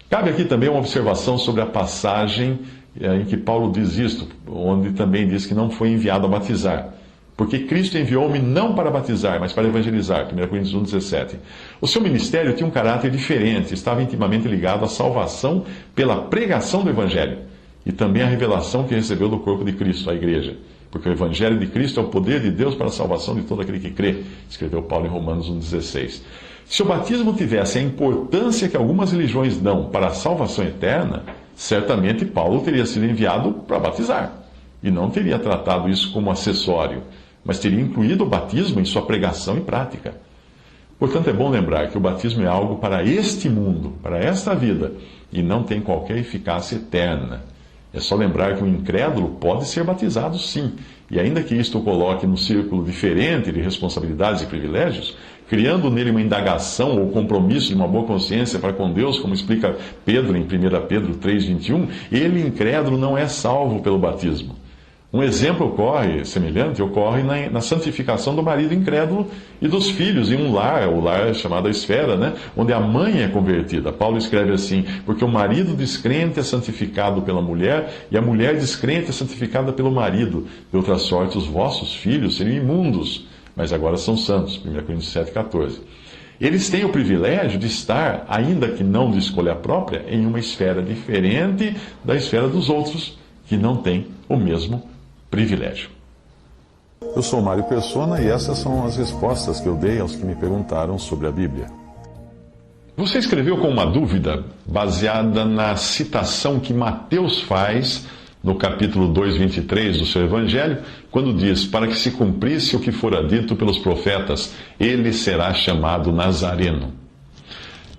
B: Cabe aqui também uma observação sobre a passagem em que Paulo diz isto, onde também diz que não foi enviado a batizar. Porque Cristo enviou-me não para batizar, mas para evangelizar. 1 Coríntios 1,17. O seu ministério tinha um caráter diferente, estava intimamente ligado à salvação pela pregação do Evangelho e também à revelação que recebeu do corpo de Cristo, a igreja. Porque o Evangelho de Cristo é o poder de Deus para a salvação de todo aquele que crê, escreveu Paulo em Romanos 1,16. Se o batismo tivesse a importância que algumas religiões dão para a salvação eterna, certamente Paulo teria sido enviado para batizar, e não teria tratado isso como acessório, mas teria incluído o batismo em sua pregação e prática. Portanto, é bom lembrar que o batismo é algo para este mundo, para esta vida, e não tem qualquer eficácia eterna. É só lembrar que um incrédulo pode ser batizado sim, e ainda que isto o coloque num círculo diferente de responsabilidades e privilégios, criando nele uma indagação ou compromisso de uma boa consciência para com Deus, como explica Pedro em 1 Pedro 3,21, ele, incrédulo, não é salvo pelo batismo. Um exemplo semelhante ocorre na santificação do marido incrédulo e dos filhos em um lar, o lar chamado a esfera, onde a mãe é convertida. Paulo escreve assim: porque o marido descrente é santificado pela mulher, e a mulher descrente é santificada pelo marido. De outra sorte, os vossos filhos seriam imundos, mas agora são santos. 1 Coríntios 7,14. Eles têm o privilégio de estar, ainda que não de escolha própria, em uma esfera diferente da esfera dos outros, que não têm o mesmo privilégio. Eu sou Mário Persona e essas são as respostas que eu dei aos que me perguntaram sobre a Bíblia. Você escreveu com uma dúvida baseada na citação que Mateus faz no capítulo 2,23 do seu Evangelho, quando diz: para que se cumprisse o que fora dito pelos profetas, ele será chamado Nazareno.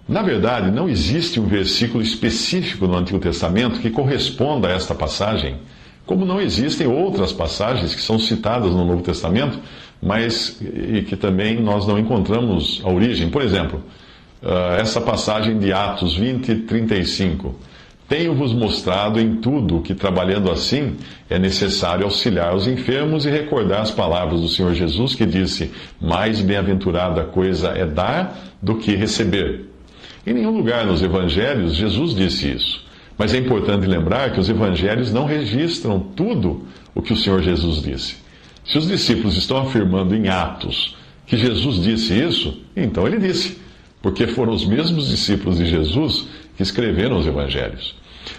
B: Na verdade, não existe um versículo específico no Antigo Testamento que corresponda a esta passagem, como não existem outras passagens que são citadas no Novo Testamento, mas e que também nós não encontramos a origem. Por exemplo, essa passagem de Atos 20:35. Tenho-vos mostrado em tudo que, trabalhando assim, é necessário auxiliar os enfermos e recordar as palavras do Senhor Jesus, que disse: mais bem-aventurada coisa é dar do que receber. Em nenhum lugar nos evangelhos Jesus disse isso. Mas é importante lembrar que os evangelhos não registram tudo o que o Senhor Jesus disse. Se os discípulos estão afirmando em Atos que Jesus disse isso, então ele disse, porque foram os mesmos discípulos de Jesus que escreveram os evangelhos.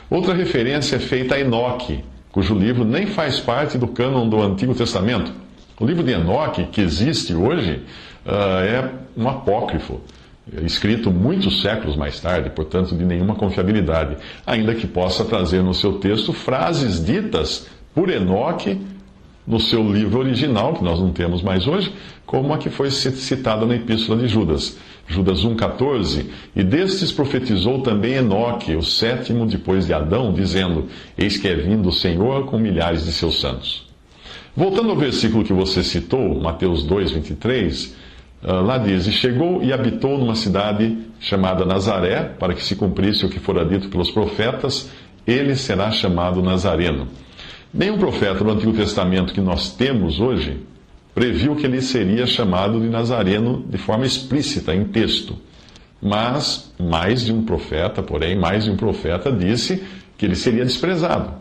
B: Outra referência é feita a Enoque, cujo livro nem faz parte do cânon do Antigo Testamento. O livro de Enoque, que existe hoje, é um apócrifo, escrito muitos séculos mais tarde, portanto de nenhuma confiabilidade, ainda que possa trazer no seu texto frases ditas por Enoque no seu livro original, que nós não temos mais hoje, como a que foi citada na Epístola de Judas, Judas 1,14, e destes profetizou também Enoque, o sétimo depois de Adão, dizendo: eis que é vindo o Senhor com milhares de seus santos. Voltando ao versículo que você citou, Mateus 2,23, lá diz: e chegou e habitou numa cidade chamada Nazaré, para que se cumprisse o que fora dito pelos profetas, ele será chamado Nazareno. Nenhum profeta do Antigo Testamento que nós temos hoje previu que ele seria chamado de Nazareno de forma explícita, em texto. Mas mais de um profeta disse que ele seria desprezado.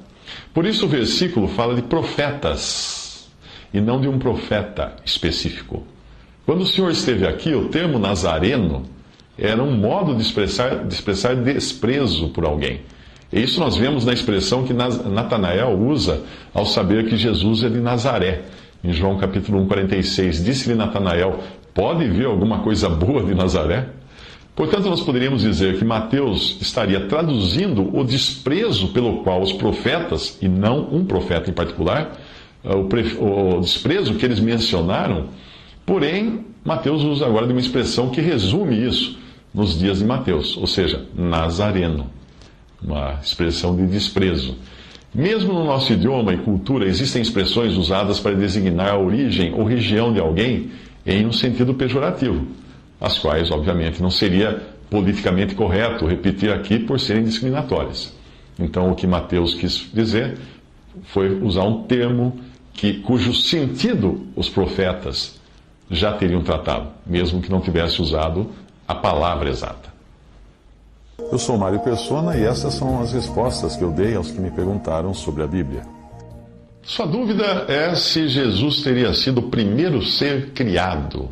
B: Por isso o versículo fala de profetas, e não de um profeta específico. Quando o Senhor esteve aqui, o termo Nazareno era um modo de expressar desprezo por alguém. E isso nós vemos na expressão que Natanael usa ao saber que Jesus é de Nazaré. Em João capítulo 1:46, disse-lhe Natanael: pode vir alguma coisa boa de Nazaré? Portanto, nós poderíamos dizer que Mateus estaria traduzindo o desprezo pelo qual os profetas, e não um profeta em particular, o desprezo que eles mencionaram. Porém, Mateus usa agora de uma expressão que resume isso nos dias de Mateus, ou seja, Nazareno, uma expressão de desprezo. Mesmo no nosso idioma e cultura existem expressões usadas para designar a origem ou região de alguém
A: em um sentido pejorativo, as quais, obviamente, não seria politicamente correto repetir aqui por serem discriminatórias. Então, o que Mateus quis dizer foi usar um termo cujo sentido os profetas já teriam tratado, mesmo que não tivesse usado a palavra exata.
B: Eu sou Mário Persona e essas são as respostas que eu dei aos que me perguntaram sobre a Bíblia.
A: Sua dúvida é se Jesus teria sido o primeiro ser criado.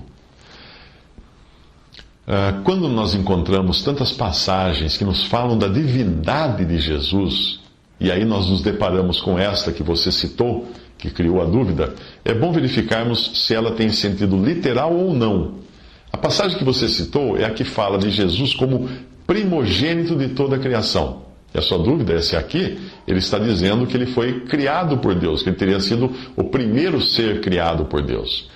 A: Quando nós encontramos tantas passagens que nos falam da divindade de Jesus, e aí nós nos deparamos com esta que você citou, que criou a dúvida, é bom verificarmos se ela tem sentido literal ou não. A passagem que você citou é a que fala de Jesus como primogênito de toda a criação. E a sua dúvida é se aqui ele está dizendo que ele foi criado por Deus, que ele teria sido o primeiro ser criado por Deus.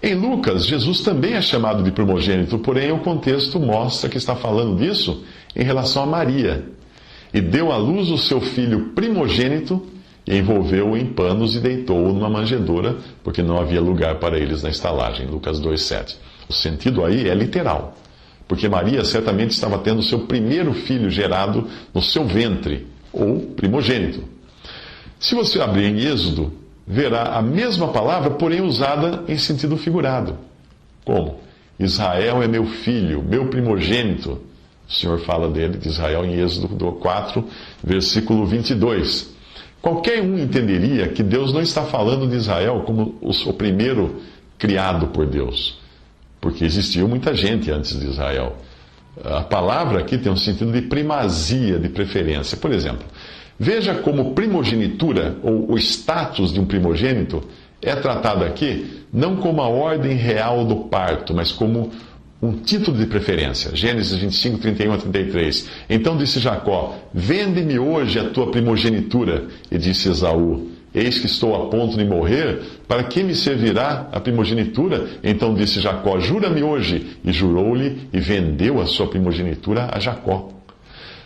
A: Em Lucas, Jesus também é chamado de primogênito, porém o contexto mostra que está falando disso em relação a Maria. E deu à luz o seu filho primogênito, e envolveu-o em panos e deitou-o numa manjedoura, porque não havia lugar para eles na estalagem. Lucas 2,7. O sentido aí é literal, porque Maria certamente estava tendo seu primeiro filho gerado no seu ventre, ou primogênito. Se você abrir em Êxodo, verá a mesma palavra, porém usada em sentido figurado. Como? Israel é meu filho, meu primogênito. O Senhor fala dele, de Israel, em Êxodo 4, versículo 22. Qualquer um entenderia que Deus não está falando de Israel como o primeiro criado por Deus, porque existiu muita gente antes de Israel. A palavra aqui tem um sentido de primazia, de preferência. Por exemplo, veja como primogenitura, ou o status de um primogênito, é tratado aqui não como a ordem real do parto, mas como um título de preferência. Gênesis 25, 31 a 33. Então disse Jacó: vende-me hoje a tua primogenitura. E disse Esaú: eis que estou a ponto de morrer, para que me servirá a primogenitura? Então disse Jacó: jura-me hoje. E jurou-lhe e vendeu a sua primogenitura a Jacó.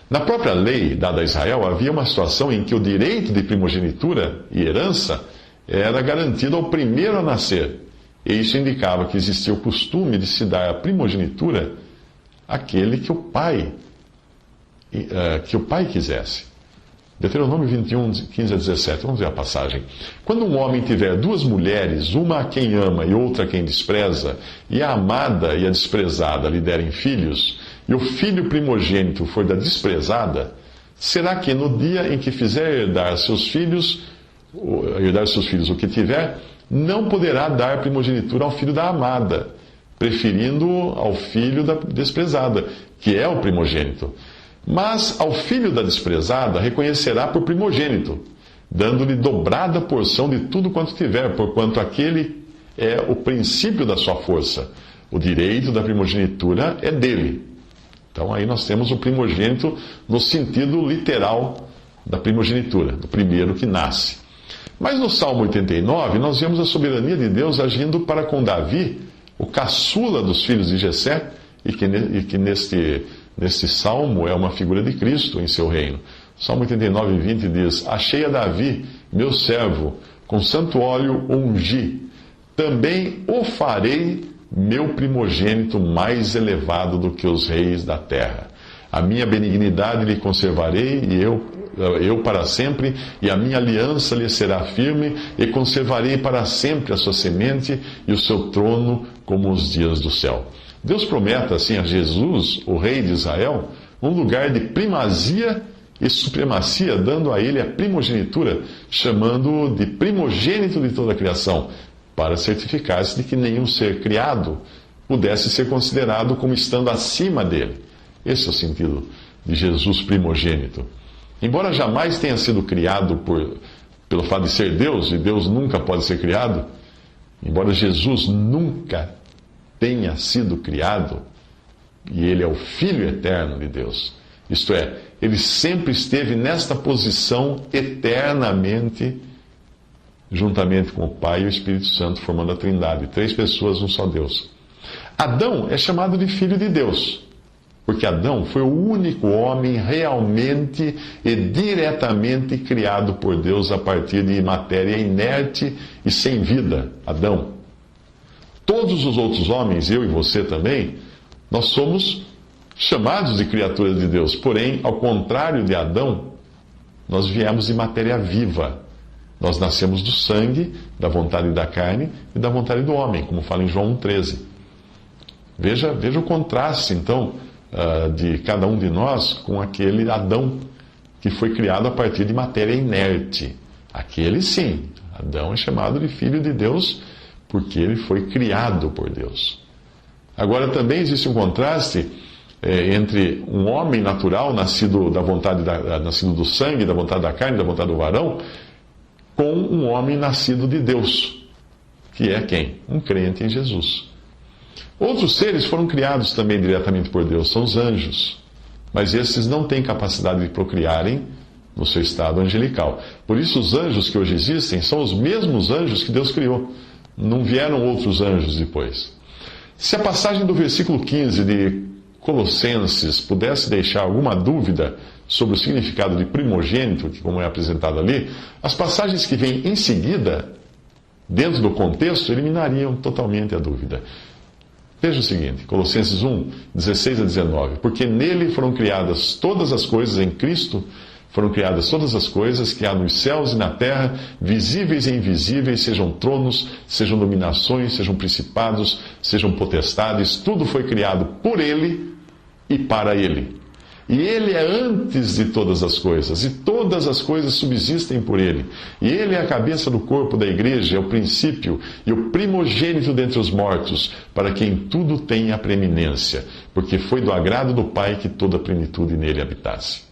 A: Na própria lei dada a Israel, havia uma situação em que o direito de primogenitura e herança era garantido ao primeiro a nascer. E isso indicava que existia o costume de se dar a primogenitura àquele que o pai quisesse. Deuteronômio 21, 15 a 17. Vamos ver a passagem. Quando um homem tiver duas mulheres, uma a quem ama e outra a quem despreza, e a amada e a desprezada lhe derem filhos, e o filho primogênito for da desprezada, será que no dia em que fizer herdar seus filhos o que tiver, não poderá dar primogenitura ao filho da amada, preferindo ao filho da desprezada, que é o primogênito. Mas ao filho da desprezada reconhecerá por primogênito, dando-lhe dobrada porção de tudo quanto tiver, porquanto aquele é o princípio da sua força. O direito da primogenitura é dele. Então aí nós temos o primogênito no sentido literal da primogenitura, do primeiro que nasce. Mas no Salmo 89, nós vemos a soberania de Deus agindo para com Davi, o caçula dos filhos de Jessé, e que neste salmo é uma figura de Cristo em seu reino. Salmo 89, 20 diz: achei a Davi, meu servo, com santo óleo ungi. Também o farei meu primogênito mais elevado do que os reis da terra. A minha benignidade lhe conservarei, e eu para sempre, e a minha aliança lhe será firme, e conservarei para sempre a sua semente e o seu trono como os dias do céu. Deus promete assim a Jesus, o rei de Israel, um lugar de primazia e supremacia, dando a ele a primogenitura, chamando-o de primogênito de toda a criação, para certificar-se de que nenhum ser criado pudesse ser considerado como estando acima dele. Esse é o sentido de Jesus primogênito. Embora jamais tenha sido criado pelo fato de ser Deus, e Deus nunca pode ser criado, embora Jesus nunca tenha sido criado, e ele é o Filho eterno de Deus, isto é, ele sempre esteve nesta posição eternamente, juntamente com o Pai e o Espírito Santo, formando a Trindade, 3 pessoas, um só Deus. Adão é chamado de Filho de Deus, porque Adão foi o único homem realmente e diretamente criado por Deus a partir de matéria inerte e sem vida, Adão. Todos os outros homens, eu e você também, nós somos chamados de criaturas de Deus. Porém, ao contrário de Adão, nós viemos de matéria viva. Nós nascemos do sangue, da vontade da carne e da vontade do homem, como fala em João 1,13. Veja o contraste, então, de cada um de nós com aquele Adão que foi criado a partir de matéria inerte. Aquele sim, Adão é chamado de filho de Deus porque ele foi criado por Deus. Agora também existe um contraste entre um homem natural, nascido nascido do sangue, da vontade da carne, da vontade do varão, com um homem nascido de Deus, que é quem? Um crente em Jesus. Outros seres foram criados também diretamente por Deus, são os anjos. Mas esses não têm capacidade de procriarem no seu estado angelical. Por isso, os anjos que hoje existem são os mesmos anjos que Deus criou. Não vieram outros anjos depois. Se a passagem do versículo 15 de Colossenses pudesse deixar alguma dúvida sobre o significado de primogênito, que como é apresentado ali, as passagens que vêm em seguida, dentro do contexto, eliminariam totalmente a dúvida. Veja o seguinte, Colossenses 1, 16 a 19. Porque nele foram criadas todas as coisas, em Cristo foram criadas todas as coisas que há nos céus e na terra, visíveis e invisíveis, sejam tronos, sejam dominações, sejam principados, sejam potestades, tudo foi criado por ele e para ele. E ele é antes de todas as coisas, e todas as coisas subsistem por ele. E ele é a cabeça do corpo da igreja, é o princípio e o primogênito dentre os mortos, para quem tudo tem a preeminência, porque foi do agrado do Pai que toda a plenitude nele habitasse.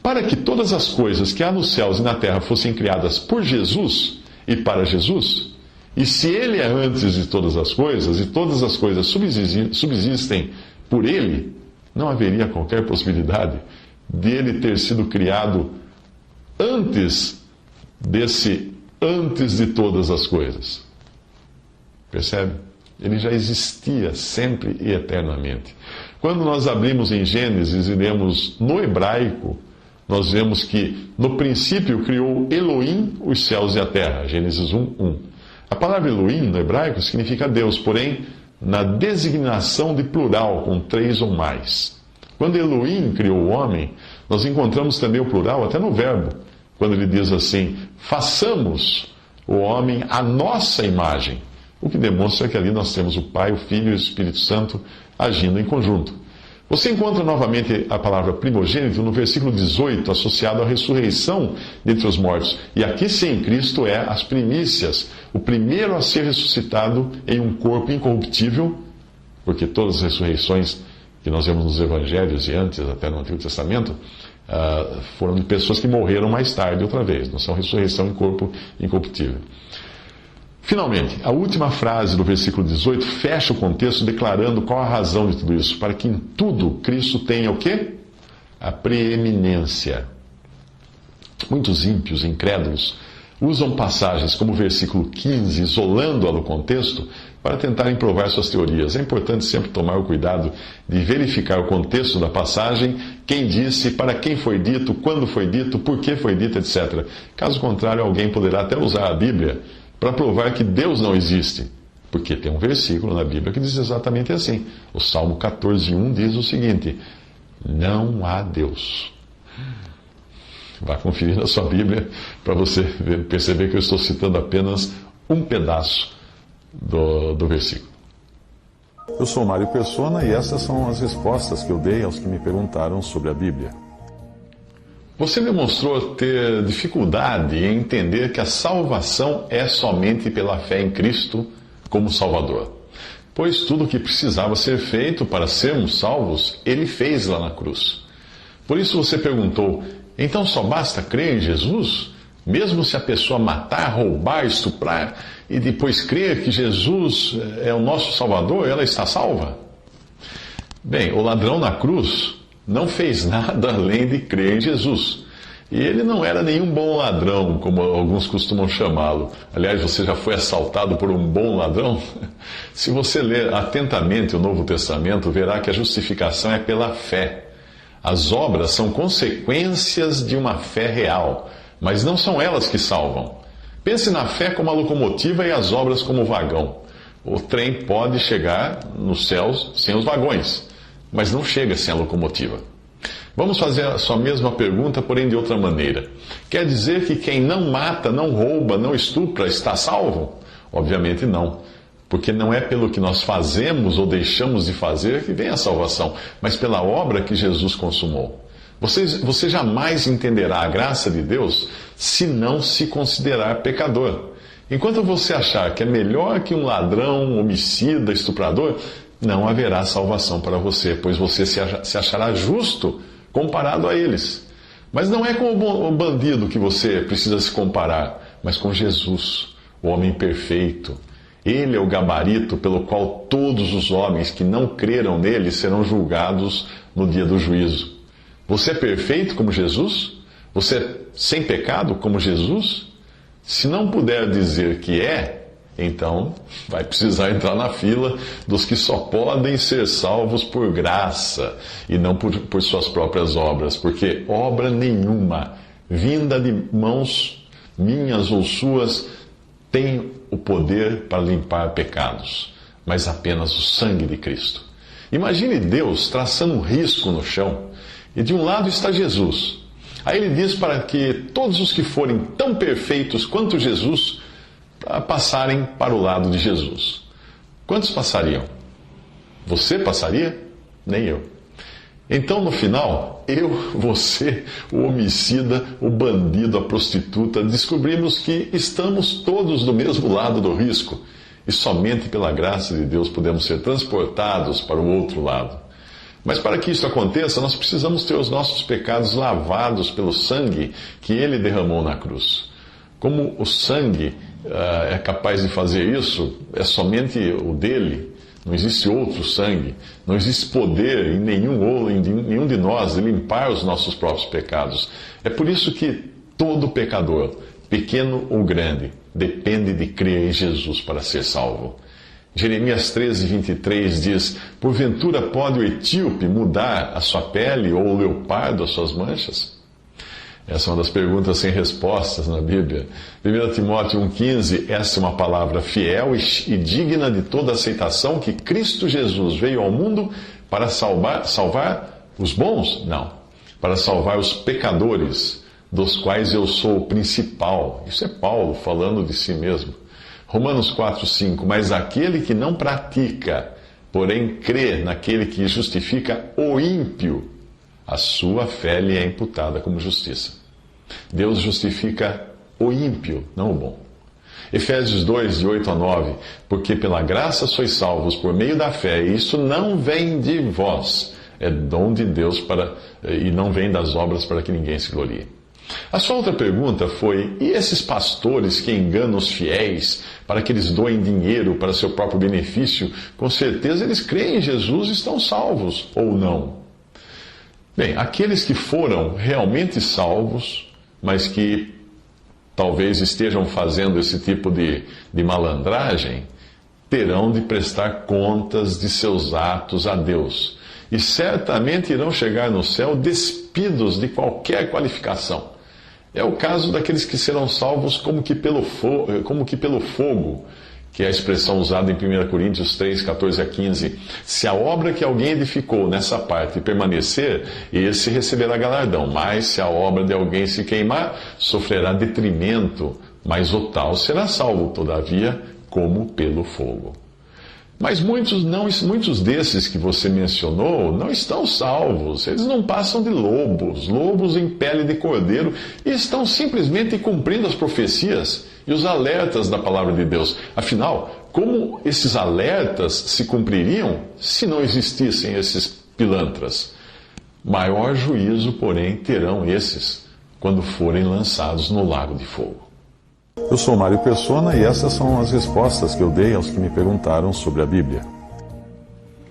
A: Para que todas as coisas que há nos céus e na terra fossem criadas por Jesus e para Jesus, e se ele é antes de todas as coisas, e todas as coisas subsistem por ele, não haveria qualquer possibilidade de ele ter sido criado antes antes de todas as coisas. Percebe? Ele já existia sempre e eternamente. Quando nós abrimos em Gênesis e lemos no hebraico, nós vemos que no princípio criou Elohim os céus e a terra. Gênesis 1:1. A palavra Elohim no hebraico significa Deus, porém na designação de plural, com 3 ou mais. Quando Elohim criou o homem, nós encontramos também o plural até no verbo, quando ele diz assim, façamos o homem à nossa imagem, o que demonstra que ali nós temos o Pai, o Filho e o Espírito Santo agindo em conjunto. Você encontra novamente a palavra primogênito no versículo 18, associado à ressurreição dentre os mortos. E aqui sim, Cristo é as primícias, o primeiro a ser ressuscitado em um corpo incorruptível, porque todas as ressurreições que nós vemos nos evangelhos e antes, até no Antigo Testamento, foram de pessoas que morreram mais tarde outra vez, não são ressurreição em corpo incorruptível. Finalmente, a última frase do versículo 18 fecha o contexto declarando qual a razão de tudo isso. Para que em tudo Cristo tenha o quê? A preeminência. Muitos ímpios, incrédulos, usam passagens como o versículo 15, isolando-a do contexto, para tentarem provar suas teorias. É importante sempre tomar o cuidado de verificar o contexto da passagem, quem disse, para quem foi dito, quando foi dito, por que foi dito, etc. Caso contrário, alguém poderá até usar a Bíblia para provar que Deus não existe. Porque tem um versículo na Bíblia que diz exatamente assim. O Salmo 14:1 diz o seguinte: não há Deus. Vá conferir na sua Bíblia para você perceber que eu estou citando apenas um pedaço do versículo. Eu sou Mário Persona e essas são as respostas que eu dei aos que me perguntaram sobre a Bíblia. Você demonstrou ter dificuldade em entender que a salvação é somente pela fé em Cristo como Salvador, pois tudo o que precisava ser feito para sermos salvos, Ele fez lá na cruz. Por isso você perguntou, então só basta crer em Jesus? Mesmo se a pessoa matar, roubar, estuprar e depois crer que Jesus é o nosso Salvador, ela está salva? Bem, o ladrão na cruz não fez nada além de crer em Jesus. E ele não era nenhum bom ladrão, como alguns costumam chamá-lo. Aliás, você já foi assaltado por um bom ladrão? Se você ler atentamente o Novo Testamento, verá que a justificação é pela fé. As obras são consequências de uma fé real, mas não são elas que salvam. Pense na fé como a locomotiva e as obras como o vagão. O trem pode chegar nos céus sem os vagões, mas não chega sem a locomotiva. Vamos fazer a sua mesma pergunta, porém de outra maneira. Quer dizer que quem não mata, não rouba, não estupra, está salvo? Obviamente não. Porque não é pelo que nós fazemos ou deixamos de fazer que vem a salvação, mas pela obra que Jesus consumou. Você jamais entenderá a graça de Deus se não se considerar pecador. Enquanto você achar que é melhor que um ladrão, um homicida, estuprador, não haverá salvação para você, pois você se achará justo comparado a eles. Mas não é com o bandido que você precisa se comparar, mas com Jesus, o homem perfeito. Ele é o gabarito pelo qual todos os homens que não creram nele serão julgados no dia do juízo. Você é perfeito como Jesus? Você é sem pecado como Jesus? Se não puder dizer que é, então vai precisar entrar na fila dos que só podem ser salvos por graça e não por suas próprias obras, porque obra nenhuma, vinda de mãos minhas ou suas, tem o poder para limpar pecados, mas apenas o sangue de Cristo. Imagine Deus traçando um risco no chão, e de um lado está Jesus. Aí ele diz para que todos os que forem tão perfeitos quanto Jesus passarem para o lado de Jesus. Quantos passariam? Você passaria? Nem eu. Então, no final, eu, você, o homicida, o bandido, a prostituta, descobrimos que estamos todos do mesmo lado do risco e somente pela graça de Deus podemos ser transportados para o outro lado. Mas para que isso aconteça, nós precisamos ter os nossos pecados lavados pelo sangue que Ele derramou na cruz. Como o sangue é capaz de fazer isso, é somente o dele. Não existe outro sangue, não existe poder em nenhum de nós de limpar os nossos próprios pecados. É por isso que todo pecador, pequeno ou grande, depende de crer em Jesus para ser salvo. Jeremias 13:23 diz: porventura pode o etíope mudar a sua pele ou o leopardo as suas manchas? Essa é uma das perguntas sem respostas na Bíblia. 1 Timóteo 1,15, essa é uma palavra fiel e digna de toda aceitação, que Cristo Jesus veio ao mundo para salvar os bons? Não. Para salvar os pecadores, dos quais eu sou o principal. Isso é Paulo falando de si mesmo. Romanos 4,5, mas aquele que não pratica, porém crê naquele que justifica o ímpio, a sua fé lhe é imputada como justiça. Deus justifica o ímpio, não o bom. Efésios 2, de 8 a 9, porque pela graça sois salvos por meio da fé, e isso não vem de vós, é dom de Deus e não vem das obras para que ninguém se glorie. A sua outra pergunta foi: e esses pastores que enganam os fiéis para que eles doem dinheiro para seu próprio benefício, com certeza eles creem em Jesus e estão salvos, ou não? Bem, aqueles que foram realmente salvos, mas que talvez estejam fazendo esse tipo de malandragem, terão de prestar contas de seus atos a Deus. E certamente irão chegar no céu despidos de qualquer qualificação. É o caso daqueles que serão salvos como que pelo fogo, que é a expressão usada em 1 Coríntios 3, 14 a 15. Se a obra que alguém edificou nessa parte permanecer, esse receberá galardão. Mas se a obra de alguém se queimar, sofrerá detrimento, mas o tal será salvo, todavia, como pelo fogo. Mas muitos desses que você mencionou não estão salvos. Eles não passam de lobos em pele de cordeiro, e estão simplesmente cumprindo as profecias e os alertas da palavra de Deus. Afinal, como esses alertas se cumpririam se não existissem esses pilantras? Maior juízo, porém, terão esses quando forem lançados no lago de fogo.
B: Eu sou Mário Persona e essas são as respostas que eu dei aos que me perguntaram sobre a Bíblia.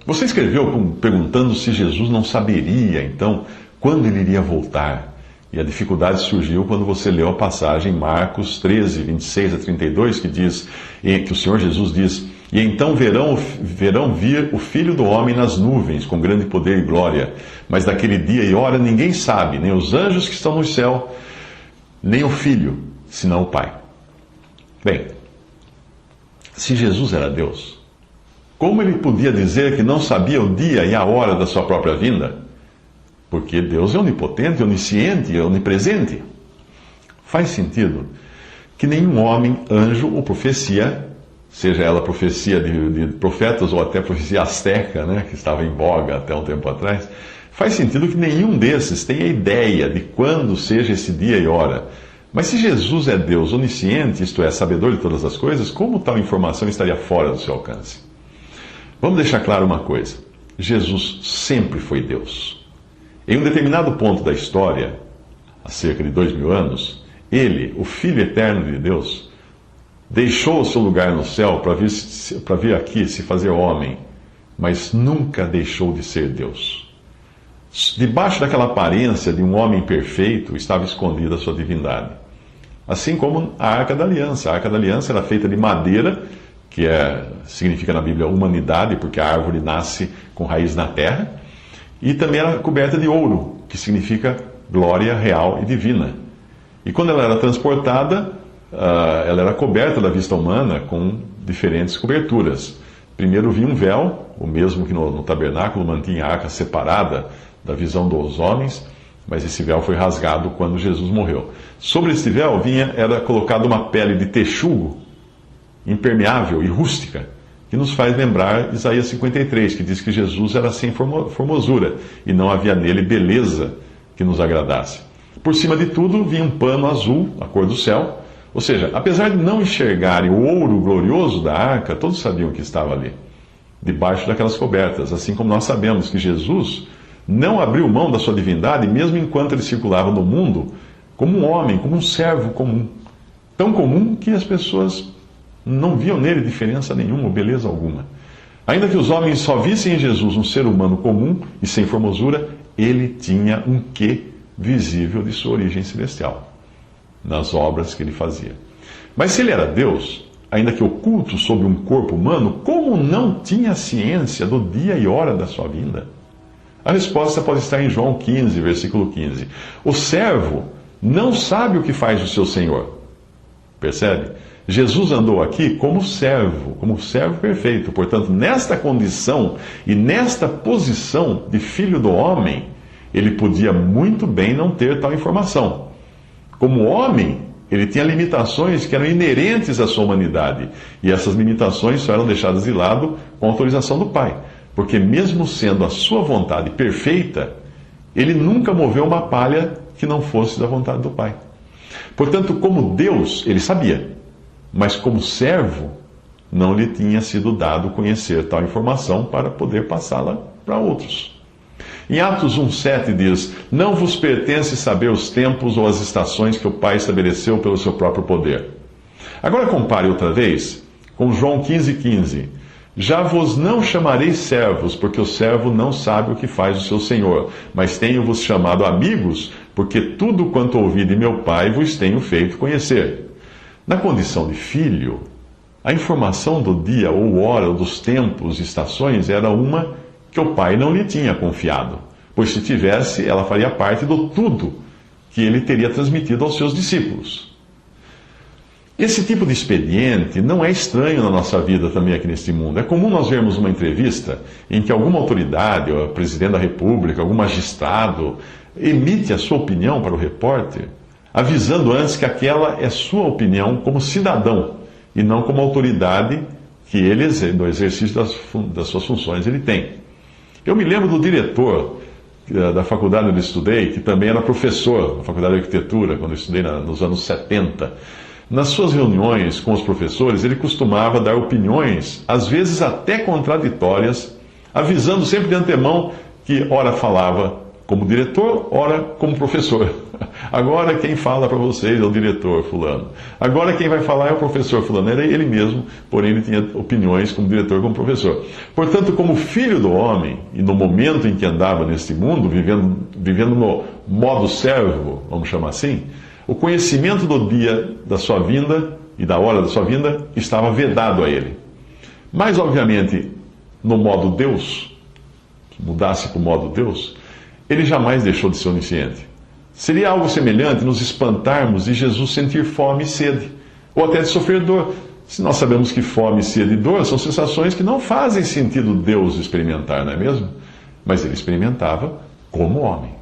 A: Você escreveu perguntando se Jesus não saberia, então, quando ele iria voltar. E a dificuldade surgiu quando você leu a passagem em Marcos 13, 26 a 32, que o Senhor Jesus diz: e então verão vir o Filho do Homem nas nuvens, com grande poder e glória. Mas daquele dia e hora ninguém sabe, nem os anjos que estão no céu, nem o Filho, senão o Pai. Bem, se Jesus era Deus,
B: como ele podia dizer que não sabia o dia e a hora da sua própria vinda? Porque Deus é onipotente, onisciente, onipresente. Faz sentido que nenhum homem, anjo ou profecia, seja ela profecia de profetas ou até profecia asteca, né, que estava em voga até um tempo atrás, faz sentido que nenhum desses tenha ideia de quando seja esse dia e hora. Mas se Jesus é Deus onisciente, isto é, sabedor de todas as coisas, como tal informação estaria fora do seu alcance? Vamos deixar claro uma coisa: Jesus sempre foi Deus. Em um determinado ponto da história, há cerca de 2000 anos, ele, o Filho eterno de Deus, deixou o seu lugar no céu para vir aqui se fazer homem, mas nunca deixou de ser Deus. Debaixo daquela aparência de um homem perfeito estava escondida a sua divindade. Assim como a Arca da Aliança. A Arca da Aliança era feita de madeira, que significa na Bíblia humanidade, porque a árvore nasce com raiz na terra, e também era coberta de ouro, que significa glória real e divina. E quando ela era transportada, ela era coberta da vista humana com diferentes coberturas. Primeiro vinha um véu, o mesmo que no tabernáculo mantinha a arca separada da visão dos homens, mas esse véu foi rasgado quando Jesus morreu. Sobre este véu era colocada uma pele de texugo, impermeável e rústica, que nos faz lembrar Isaías 53, que diz que Jesus era sem formosura, e não havia nele beleza que nos agradasse. Por cima de tudo vinha um pano azul, a cor do céu, ou seja, apesar de não enxergarem o ouro glorioso da arca, todos sabiam que estava ali, debaixo daquelas cobertas, assim como nós sabemos que Jesus não abriu mão da sua divindade, mesmo enquanto ele circulava no mundo, como um homem, como um servo comum. Tão comum que as pessoas não viam nele diferença nenhuma ou beleza alguma. Ainda que os homens só vissem em Jesus um ser humano comum e sem formosura, ele tinha um quê visível de sua origem celestial, nas obras que ele fazia. Mas se ele era Deus, ainda que oculto sob um corpo humano, como não tinha ciência do dia e hora da sua vinda? A resposta pode estar em João 15, versículo 15. O servo não sabe o que faz o seu senhor. Percebe? Jesus andou aqui como servo perfeito. Portanto, nesta condição e nesta posição de filho do homem, ele podia muito bem não ter tal informação. Como homem, ele tinha limitações que eram inerentes à sua humanidade. E essas limitações só eram deixadas de lado com a autorização do Pai. Porque mesmo sendo a sua vontade perfeita, ele nunca moveu uma palha que não fosse da vontade do Pai. Portanto, como Deus, ele sabia. Mas como servo, não lhe tinha sido dado conhecer tal informação para poder passá-la para outros. Em Atos 1,7 diz: não vos pertence saber os tempos ou as estações que o Pai estabeleceu pelo seu próprio poder. Agora compare outra vez com João 15,15. Já vos não chamarei servos, porque o servo não sabe o que faz o seu senhor, mas tenho-vos chamado amigos, porque tudo quanto ouvi de meu Pai vos tenho feito conhecer. Na condição de filho, a informação do dia ou hora, dos tempos e estações era uma que o Pai não lhe tinha confiado, pois se tivesse, ela faria parte do tudo que ele teria transmitido aos seus discípulos. Esse tipo de expediente não é estranho na nossa vida também aqui neste mundo. É comum nós vermos uma entrevista em que alguma autoridade, o presidente da República, algum magistrado, emite a sua opinião para o repórter, avisando antes que aquela é sua opinião como cidadão e não como autoridade que ele, no exercício das suas funções, ele tem. Eu me lembro do diretor da faculdade onde eu estudei, que também era professor na faculdade de arquitetura, quando eu estudei nos anos 70. Nas suas reuniões com os professores, ele costumava dar opiniões, às vezes até contraditórias, avisando sempre de antemão que ora falava como diretor, ora como professor. Agora quem fala para vocês é o diretor fulano. Agora quem vai falar é o professor fulano. Era ele mesmo, porém ele tinha opiniões como diretor, como professor. Portanto, como filho do homem, e no momento em que andava neste mundo, vivendo no modo servo, vamos chamar assim, o conhecimento do dia da sua vinda e da hora da sua vinda estava vedado a ele. Mas, obviamente, no modo Deus, se mudasse para o modo Deus, ele jamais deixou de ser onisciente. Seria algo semelhante nos espantarmos de Jesus sentir fome e sede, ou até de sofrer dor.
A: Se nós sabemos que fome, sede e dor são sensações que não fazem sentido Deus experimentar, não é mesmo? Mas ele experimentava como homem.